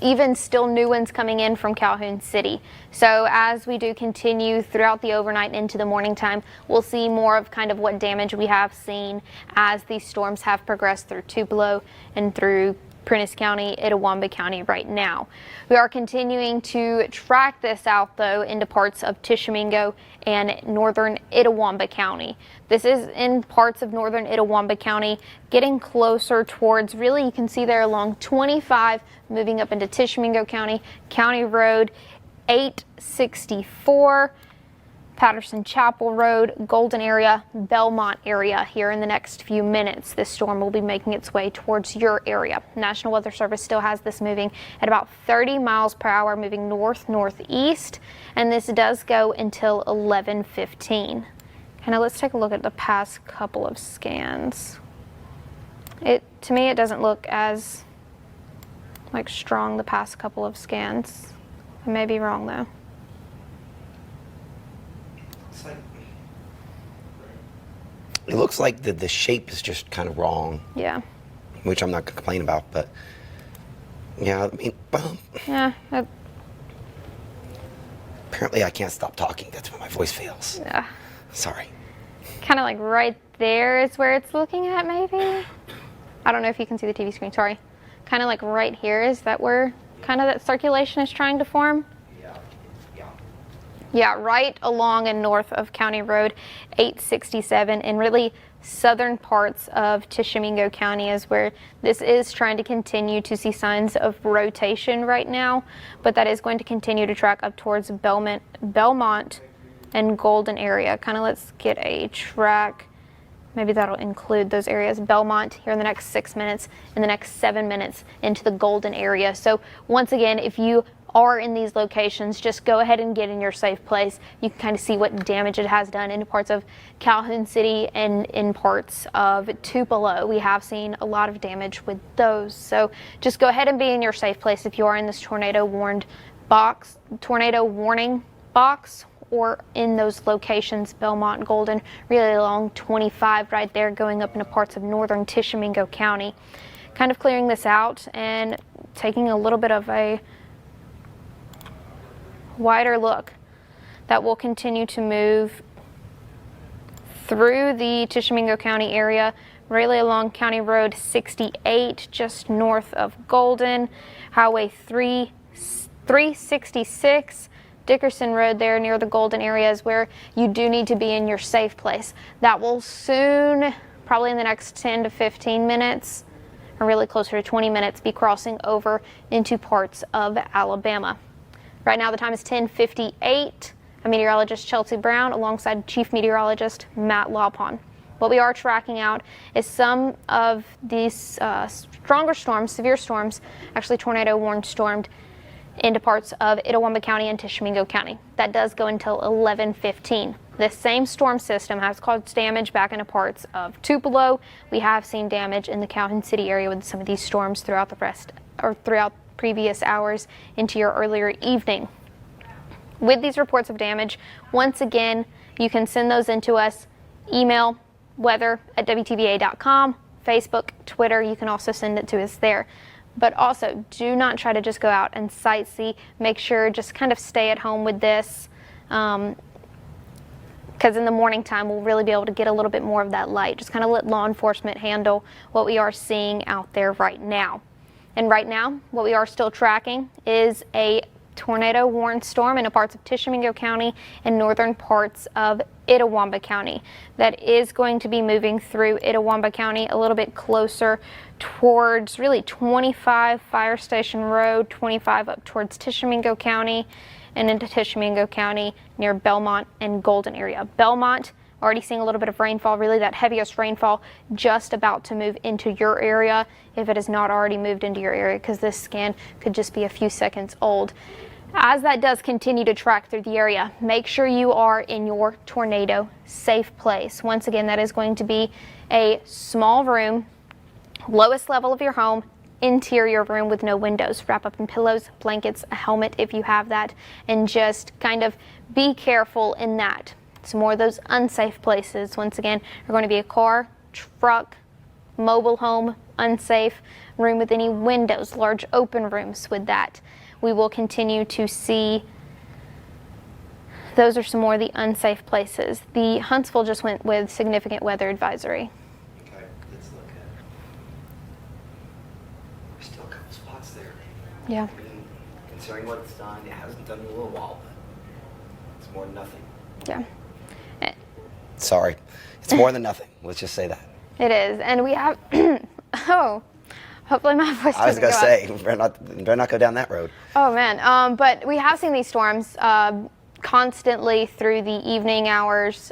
even still new ones coming in from Calhoun City. So as we do continue throughout the overnight and into the morning time, we'll see more of kind of what damage we have seen as these storms have progressed through Tupelo and through Prentiss County, Itawamba County right now. We are continuing to track this out though into parts of Tishomingo and northern Itawamba County. This is in parts of northern Itawamba County, getting closer towards, really you can see there along 25, moving up into Tishomingo County, County Road 864, Patterson Chapel Road, Golden area, Belmont area here in the next few minutes. This storm will be making its way towards your area. National Weather Service still has this moving at about 30 miles per hour, moving north-northeast, and this does go until 11:15. Now let's take a look at the past couple of scans. To me, it doesn't look as strong the past couple of scans. I may be wrong though. It looks like the shape is just kind of wrong. Yeah. Which I'm not going to complain about, but yeah, I mean, yeah. Apparently I can't stop talking. That's when my voice fails. Yeah. Sorry. Kind of like right there is where it's looking at, maybe. I don't know if you can see the TV screen. Sorry. Kind of like right here, is that where kind of that circulation is trying to form? Yeah, right along and north of County Road 867, and really southern parts of Tishomingo County is where this is trying to continue to see signs of rotation right now, but that is going to continue to track up towards Belmont and Golden area. Kind of let's get a track. Maybe that'll include those areas. Belmont here in the next 6 minutes, in the next 7 minutes into the Golden area. So once again, if you are in these locations, just go ahead and get in your safe place. You can kind of see what damage it has done in parts of Calhoun City and in parts of Tupelo. We have seen a lot of damage with those. So just go ahead and be in your safe place if you are in this tornado warning box, or in those locations, Belmont and Golden, really along 25 right there, going up into parts of northern Tishomingo County. Kind of clearing this out and taking a little bit of a wider look. That will continue to move through the Tishomingo County area, really along County Road 68, just north of Golden, Highway 366, Dickerson Road there near the Golden area is where you do need to be in your safe place. That will soon, probably in the next 10 to 15 minutes, or really closer to 20 minutes, be crossing over into parts of Alabama. Right now the time is 10:58. I'm meteorologist Chelsea Brown alongside Chief Meteorologist Matt Lawpon. What we are tracking out is some of these stronger storms, severe storms, actually tornado warned stormed into parts of Itawamba County and Tishomingo County. That does go until 11:15. This same storm system has caused damage back into parts of Tupelo. We have seen damage in the Calhoun City area with some of these storms throughout previous hours into your earlier evening. With these reports of damage, once again, you can send those into us. Email weather@wtva.com, Facebook, Twitter. You can also send it to us there. But also, do not try to just go out and sightsee. Make sure just kind of stay at home with this, because in the morning time we'll really be able to get a little bit more of that light. Just kind of let law enforcement handle what we are seeing out there right now. And right now, what we are still tracking is a tornado warned storm in parts of Tishomingo County and northern parts of Itawamba County. That is going to be moving through Itawamba County a little bit closer towards really 25 Fire Station Road, 25 up towards Tishomingo County and into Tishomingo County near Belmont and Golden area. Belmont, already seeing a little bit of rainfall, really that heaviest rainfall just about to move into your area if it has not already moved into your area, because this scan could just be a few seconds old. As that does continue to track through the area, make sure you are in your tornado safe place. Once again, that is going to be a small room, lowest level of your home, interior room with no windows. Wrap up in pillows, blankets, a helmet if you have that, and just kind of be careful in that. Some more of those unsafe places, once again, are going to be a car, truck, mobile home, unsafe, room with any windows, large open rooms with that. We will continue to see, those are some more of the unsafe places. The Huntsville just went with significant weather advisory. Okay, let's look at it. There's still a couple spots there. Yeah. I mean, considering what it's done, it hasn't done in a little while, but it's more than nothing. Yeah. Sorry. It's more than nothing. Let's just say that. It is. And we have, oh, hopefully my voice doesn't I was going go to say, up. better not go down that road. Oh, man. But we have seen these storms constantly through the evening hours,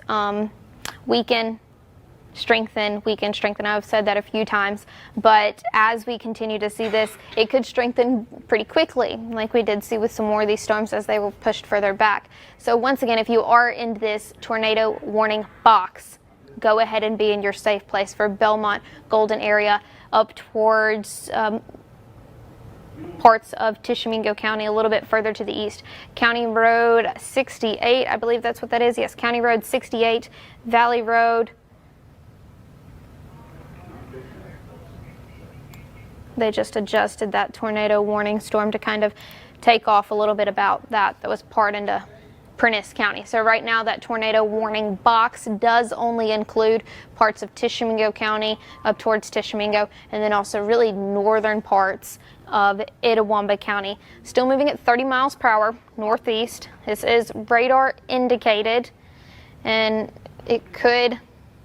weaken, strengthen. I've said that a few times. But as we continue to see this, it could strengthen pretty quickly, like we did see with some more of these storms as they were pushed further back. So once again, if you are in this tornado warning box, go ahead and be in your safe place for Belmont, Golden area, up towards parts of Tishomingo County, a little bit further to the east. County Road 68, I believe that's what that is. Yes, County Road 68, Valley Road. They just adjusted that tornado warning storm to kind of take off a little bit about that was part into Prentiss County. So right now that tornado warning box does only include parts of Tishomingo County up towards Tishomingo, and then also really northern parts of Itawamba County. Still moving at 30 miles per hour northeast. This is radar indicated, and it could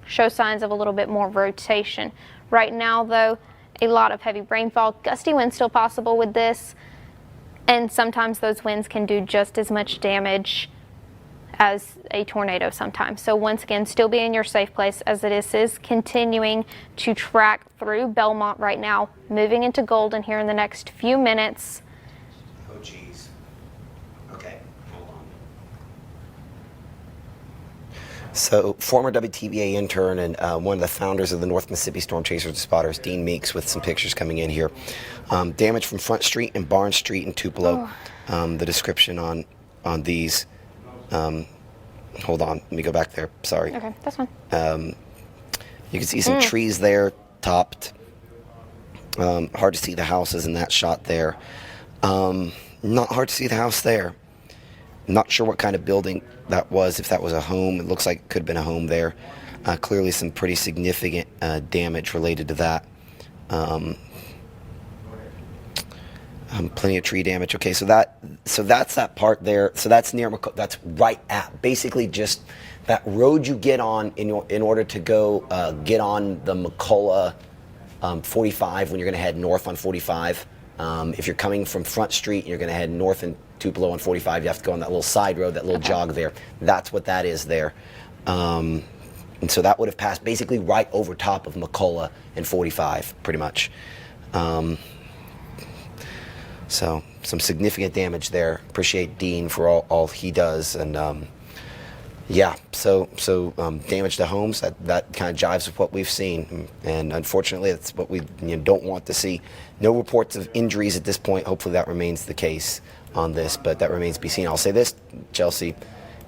show signs of a little bit more rotation. Right now, though, a lot of heavy rainfall, gusty winds still possible with this, and sometimes those winds can do just as much damage as a tornado sometimes. So once again, still be in your safe place, as it is continuing to track through Belmont right now, moving into Golden here in the next few minutes. Oh, geez. Okay, hold on. So, former WTVA intern and one of the founders of the North Mississippi Storm Chasers and Spotters, Dean Meeks, with some pictures coming in here. Damage from Front Street and Barnes Street in Tupelo. The description on these. Hold on, let me go back there. Sorry. Okay, that's fine. You can see some trees there, topped. Hard to see the houses in that shot there. Not hard to see the house there. Not sure what kind of building that was, if that was a home. It looks like it could have been a home there. Clearly some pretty significant damage related to that. Plenty of tree damage. Okay, so that's that part there. So that's near that's right at basically just that road you get on in order to go get on the McCullough 45 when you're going to head north on 45. If you're coming from Front Street and you're going to head north in Tupelo on 45, you have to go on that little side road, that little jog there. That's what that is there. And so that would have passed basically right over top of McCullough and 45, pretty much. So some significant damage there. Appreciate Dean for all he does, and yeah. So damage to homes, that kind of jives with what we've seen, and unfortunately, that's what we don't want to see. No reports of injuries at this point. Hopefully, that remains the case on this, but that remains to be seen. I'll say this, Chelsea: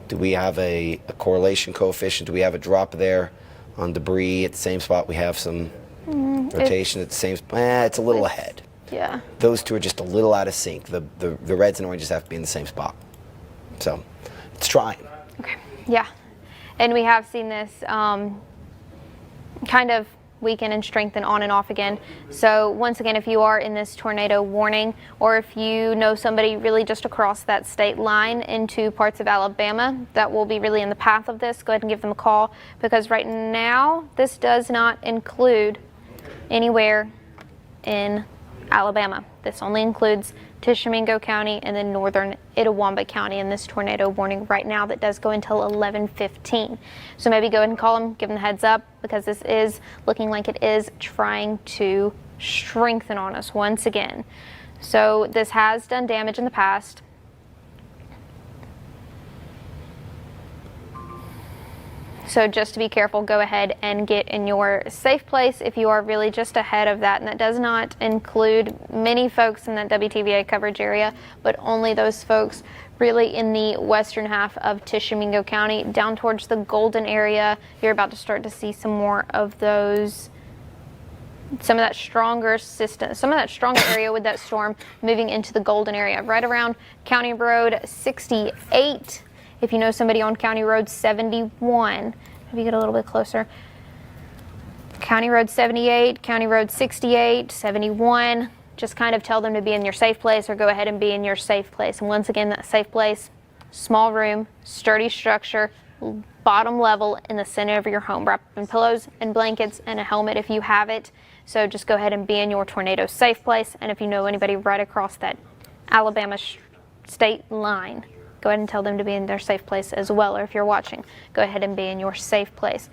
do we have a correlation coefficient? Do we have a drop there on debris at the same spot? We have some rotation at the same spot. It's a little ahead. Yeah. Those two are just a little out of sync. The reds and oranges have to be in the same spot. So it's trying. Okay. Yeah. And we have seen this kind of weaken and strengthen on and off again. So once again, if you are in this tornado warning, or if you know somebody really just across that state line into parts of Alabama that will be really in the path of this, go ahead and give them a call, because right now this does not include anywhere in Alabama. This only includes Tishomingo County and then northern Itawamba County in this tornado warning right now that does go until 11:15. So maybe go ahead and call them, give them the heads up, because this is looking like it is trying to strengthen on us once again. So this has done damage in the past. So just to be careful, go ahead and get in your safe place if you are really just ahead of that. And that does not include many folks in that WTVA coverage area, but only those folks really in the western half of Tishomingo County, down towards the Golden area. You're about to start to see some more of those, some of that stronger system, some of that stronger area with that storm moving into the Golden area, right around County Road 68. If you know somebody on County Road 71, maybe get a little bit closer. County Road 78, County Road 68, 71, just kind of tell them to be in your safe place, or go ahead and be in your safe place. And once again, that safe place, small room, sturdy structure, bottom level in the center of your home, wrapped in pillows and blankets and a helmet if you have it. So just go ahead and be in your tornado safe place. And if you know anybody right across that Alabama state line, go ahead and tell them to be in their safe place as well. Or if you're watching, go ahead and be in your safe place.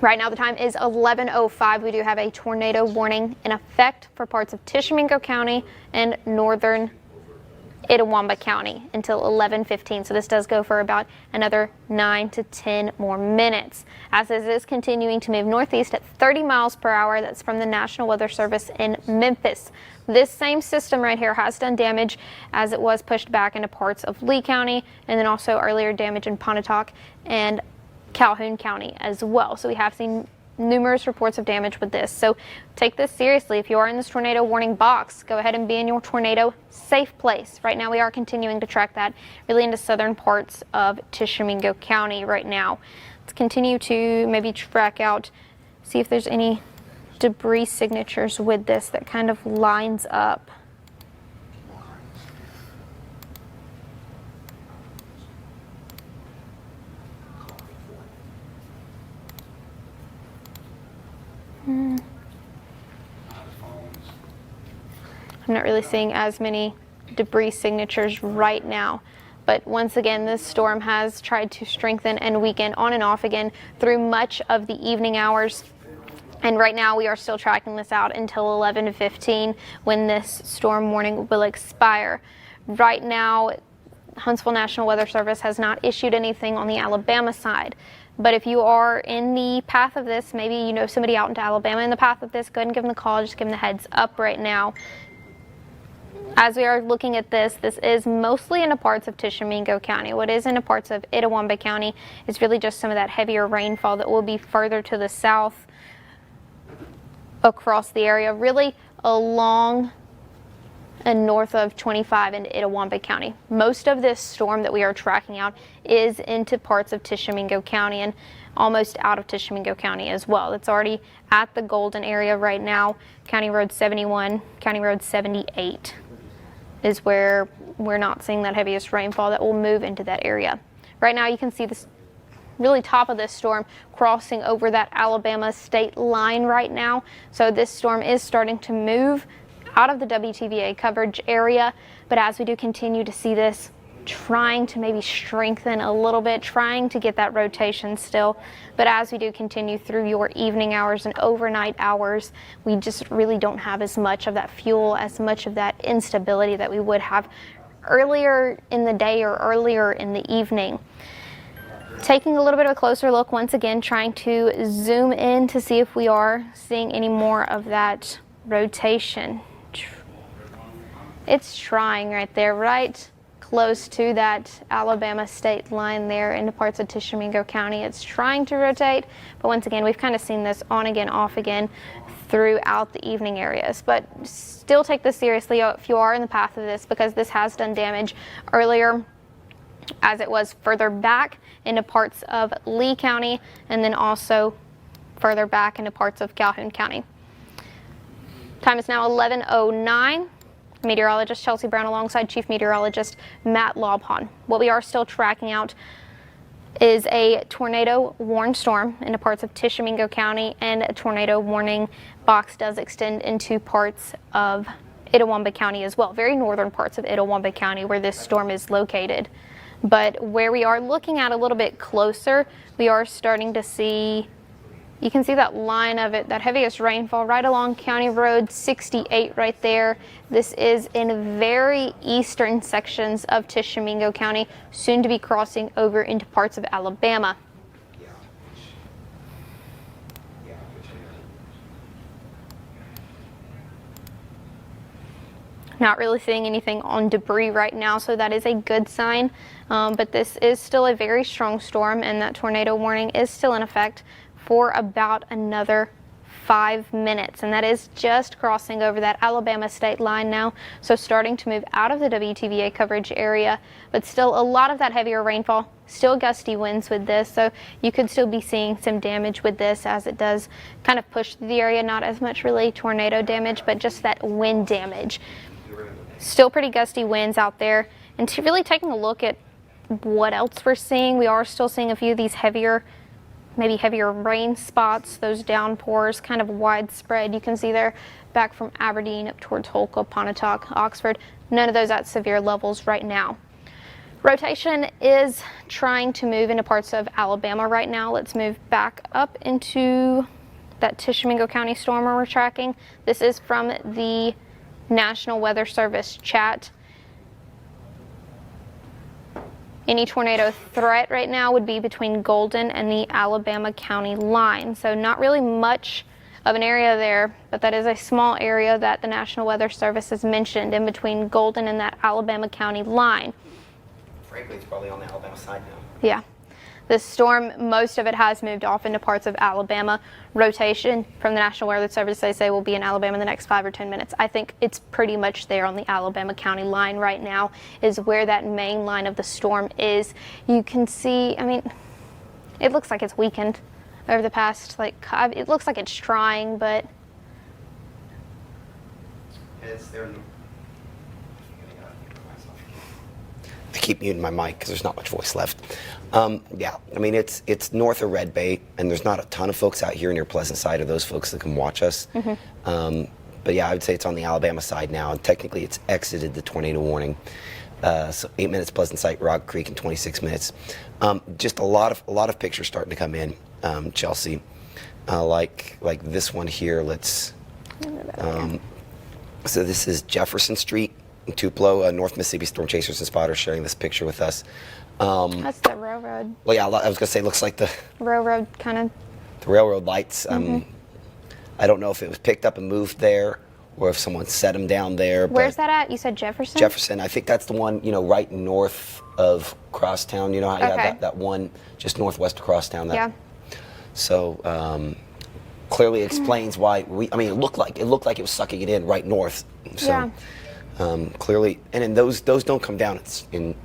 Right now the time is 11:05. We do have a tornado warning in effect for parts of Tishomingo County and northern Itawamba County until 11:15. So this does go for about another 9 to 10 more minutes. As this is continuing to move northeast at 30 miles per hour, that's from the National Weather Service in Memphis. This same system right here has done damage as it was pushed back into parts of Lee County, and then also earlier damage in Pontotoc and Calhoun County as well. So we have seen numerous reports of damage with this. So take this seriously. If you are in this tornado warning box, go ahead and be in your tornado safe place. Right now we are continuing to track that really into southern parts of Tishomingo County right now. Let's continue to maybe track out, see if there's any debris signatures with this that kind of lines up. I'm not really seeing as many debris signatures right now. But once again, this storm has tried to strengthen and weaken on and off again through much of the evening hours. And right now we are still tracking this out until 11:15 when this storm warning will expire. Right now, Huntsville National Weather Service has not issued anything on the Alabama side. But if you are in the path of this, maybe you know somebody out into Alabama in the path of this, go ahead and give them the call. Just give them the heads up right now. As we are looking at this is mostly in the parts of Tishomingo County. What is in the parts of Itawamba County is really just some of that heavier rainfall that will be further to the south across the area, really along and north of 25 in Itawamba County. Most of this storm that we are tracking out is into parts of Tishomingo County and almost out of Tishomingo County as well. It's already at the Golden area right now. County Road 71, County Road 78 is where we're not seeing that heaviest rainfall that will move into that area. Right now you can see this really top of this storm crossing over that Alabama state line right now. So this storm is starting to move out of the WTVA coverage area, but as we do continue to see this trying to maybe strengthen a little bit, trying to get that rotation still, but as we do continue through your evening hours and overnight hours, we just really don't have as much of that fuel, as much of that instability that we would have earlier in the day or earlier in the evening. Taking a little bit of a closer look once again, trying to zoom in to see if we are seeing any more of that rotation. It's trying right there, right close to that Alabama state line there in the parts of Tishomingo County. It's trying to rotate, but once again, we've kind of seen this on again, off again throughout the evening areas. But still take this seriously if you are in the path of this, because this has done damage earlier as it was further back into parts of Lee County and then also further back into parts of Calhoun County. Time is now 11:09. Meteorologist Chelsea Brown alongside Chief Meteorologist Matt Lobhon. What we are still tracking out is a tornado warned storm into parts of Tishomingo County, and a tornado warning box does extend into parts of Itawamba County as well, very northern parts of Itawamba County where this storm is located. But where we are looking at a little bit closer, we are starting to see, you can see that line of it, that heaviest rainfall right along County Road 68 right there. This is in very eastern sections of Tishomingo County, soon to be crossing over into parts of Alabama. Not really seeing anything on debris right now, so that is a good sign. But this is still a very strong storm, and that tornado warning is still in effect for about another 5 minutes, and that is just crossing over that Alabama state line now, so starting to move out of the WTVA coverage area, but still a lot of that heavier rainfall, still gusty winds with this, so you could still be seeing some damage with this as it does kind of push through the area. Not as much really tornado damage, but just that wind damage. Still pretty gusty winds out there. And to really taking a look at what else we're seeing, we are still seeing a few of these heavier, maybe heavier rain spots, those downpours kind of widespread. You can see there back from Aberdeen up towards Holcomb, Pontotoc, Oxford. None of those at severe levels right now. Rotation is trying to move into parts of Alabama right now. Let's move back up into that Tishomingo County storm we're tracking. This is from the National Weather Service chat. Any tornado threat right now would be between Golden and the Alabama County line. So not really much of an area there, but that is a small area that the National Weather Service has mentioned in between Golden and that Alabama County line. Frankly, it's probably on the Alabama side now. Yeah. This storm, most of it has moved off into parts of Alabama. Rotation from the National Weather Service, they say, will be in Alabama in the next 5 or 10 minutes. I think it's pretty much there on the Alabama County line right now is where that main line of the storm is. You can see, I mean, it looks like it's weakened over the past, it looks like it's trying, but It's there. I keep muting my mic because there's not much voice left. Yeah, I mean, it's north of Red Bay, and there's not a ton of folks out here near Pleasant Side of those folks that can watch us. But yeah, I would say it's on the Alabama side now, and technically it's exited the tornado warning. So 8 minutes Pleasant Site, Rock Creek in 26 minutes. Just a lot of pictures starting to come in, Chelsea. Like this one here. Let's. So this is Jefferson Street in Tupelo. North Mississippi Storm Chasers and Spotters sharing this picture with us. That's the railroad. Well, yeah, I was gonna say it looks like the Railroad kind of. the railroad lights. I don't know if it was picked up and moved there, or if someone set them down there. Where's but that at? You said Jefferson? Jefferson. I think that's the one, right north of Crosstown. You know how you have that one just northwest of Crosstown. Yeah. So clearly explains why it looked like it was sucking it in right north. So clearly, and then those don't come down in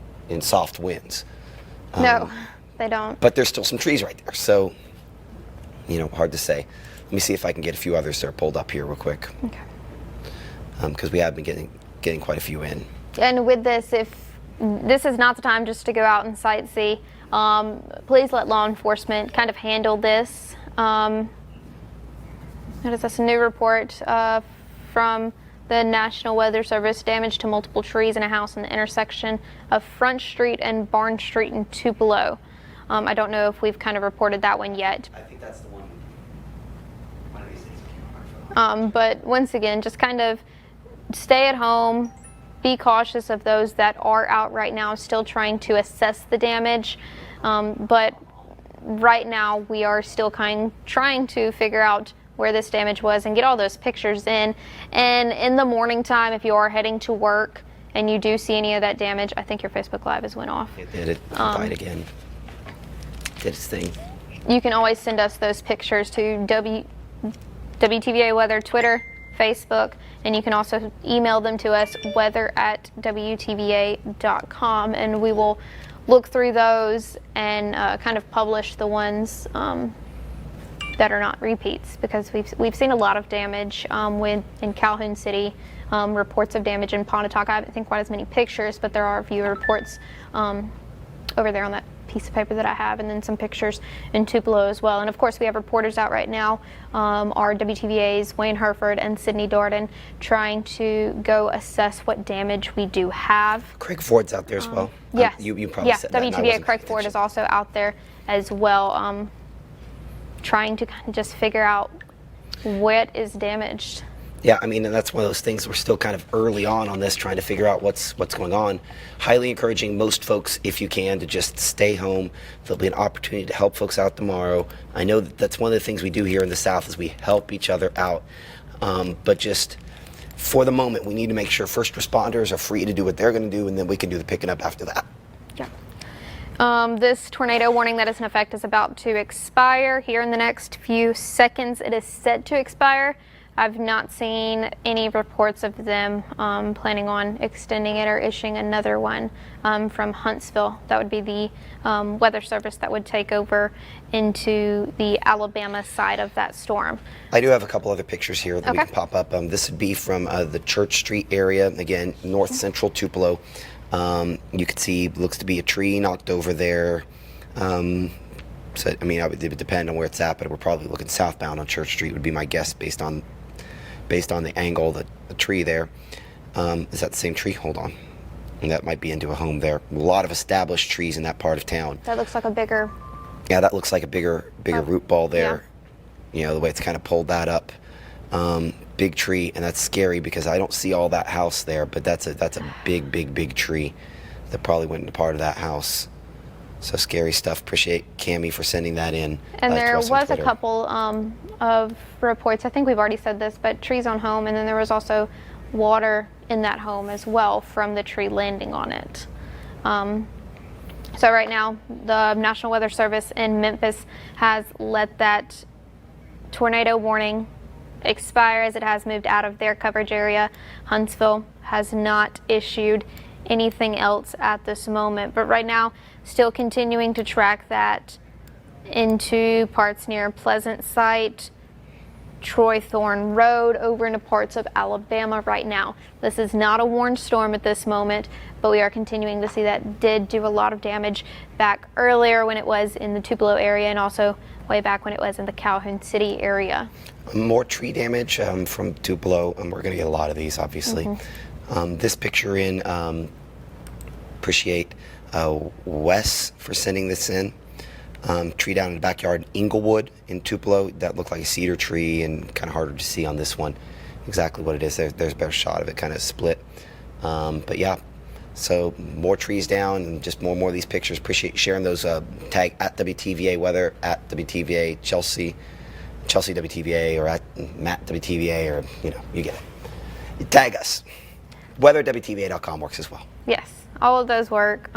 soft winds. No, they don't. But there's still some trees right there. So hard to say. Let me see if I can get a few others that are pulled up here real quick. Okay. Because we have been getting quite a few in. And with this, if this is not the time just to go out and sightsee, please let law enforcement kind of handle this. What is this? A new report from the National Weather Service: damage to multiple trees in a house in the intersection of Front Street and Barn Street in Tupelo. I don't know if we've kind of reported that one yet. I think that's the one. One of these days. But once again, just kind of stay at home, be cautious of those that are out right now still trying to assess the damage. But right now we are still trying to figure out where this damage was and get all those pictures in. And in the morning time, if you are heading to work and you do see any of that damage, I think your Facebook Live has went off. It did. It died again. Did its thing. You can always send us those pictures to WTVA Weather Twitter, Facebook, and you can also email them to us, weather@wtva.com, and we will look through those and kind of publish the ones that are not repeats, because we've seen a lot of damage in Calhoun City, reports of damage in Pontotoc. I haven't seen quite as many pictures, but there are a few reports over there on that piece of paper that I have, and then some pictures in Tupelo as well. And of course we have reporters out right now, our WTVA's Wayne Herford and Sydney Darden, trying to go assess what damage we do have. Craig Ford's out there as well. Yes. You probably said that. WTVA Craig Ford is also out there as well, trying to kind of just figure out what is damaged. Yeah, and that's one of those things. We're still kind of early on this, trying to figure out what's going on. Highly encouraging most folks, if you can, to just stay home. There'll be an opportunity to help folks out tomorrow. I know that's one of the things we do here in the South, is we help each other out. But just for the moment, we need to make sure first responders are free to do what they're going to do, and then we can do the picking up after that. Yeah. This tornado warning that is in effect is about to expire here in the next few seconds. It is set to expire. I've not seen any reports of them planning on extending it or issuing another one from Huntsville. That would be the weather service that would take over into the Alabama side of that storm. I do have a couple other pictures here that we can pop up. This would be from the Church Street area, again, north central Tupelo. You can see, looks to be a tree knocked over there. So, it would depend on where it's at, but we're probably looking southbound on Church Street would be my guess based on the angle, the tree there. Is that the same tree? Hold on. And that might be into a home there. A lot of established trees in that part of town. That looks like a bigger... Yeah, that looks like a bigger root ball there. Yeah. The way it's kind of pulled that up. Big tree, and that's scary because I don't see all that house there, but that's a big tree that probably went into part of that house. So scary stuff. Appreciate Cammie for sending that in. And there was a couple of reports, I think we've already said this, but trees on home, and then there was also water in that home as well from the tree landing on it. So right now, the National Weather Service in Memphis has let that tornado warning expire as it has moved out of their coverage area. Huntsville has not issued anything else at this moment, but right now still continuing to track that into parts near Pleasant Site, Troy Thorn Road over into parts of Alabama right now. This is not a warned storm at this moment, but we are continuing to see that did do a lot of damage back earlier when it was in the Tupelo area and also way back when it was in the Calhoun City area. More tree damage from Tupelo, and we're going to get a lot of these, obviously. This picture in, appreciate Wes for sending this in. Tree down in the backyard in Inglewood in Tupelo. That looked like a cedar tree and kind of harder to see on this one exactly what it is. There's a better shot of it kind of split. But yeah, so more trees down and just more of these pictures. Appreciate you sharing those. Tag at WTVA Weather, at WTVA Chelsea WTVA, or at Matt WTVA, or you get it. You tag us. WeatherWTVA.com works as well. Yes, all of those work.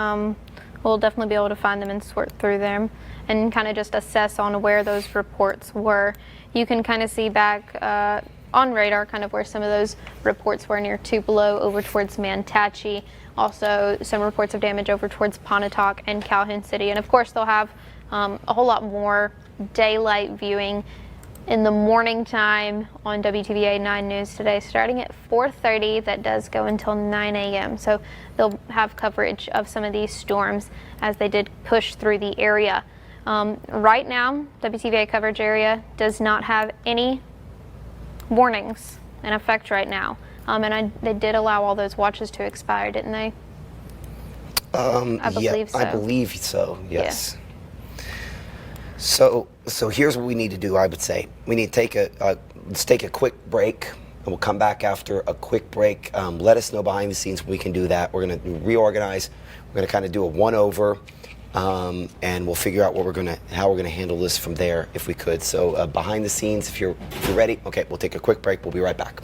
We'll definitely be able to find them and sort through them and kind of just assess on where those reports were. You can kind of see back on radar kind of where some of those reports were near Tupelo over towards Natchez. Also some reports of damage over towards Pontotoc and Calhoun City. And of course they'll have a whole lot more daylight viewing in the morning time on WTVA 9 News today, starting at 4:30. That does go until 9 a.m. So they'll have coverage of some of these storms as they did push through the area. Right now, WTVA coverage area does not have any warnings in effect right now. They did allow all those watches to expire, didn't they? I believe so. I believe so, yes. Yeah. So here's what we need to do, I would say. We need to let's take a quick break, and we'll come back after a quick break. Let us know behind the scenes when we can do that. We're going to reorganize. We're going to kind of do a one-over, and we'll figure out how we're going to handle this from there if we could. So behind the scenes, if you're ready, okay, we'll take a quick break. We'll be right back.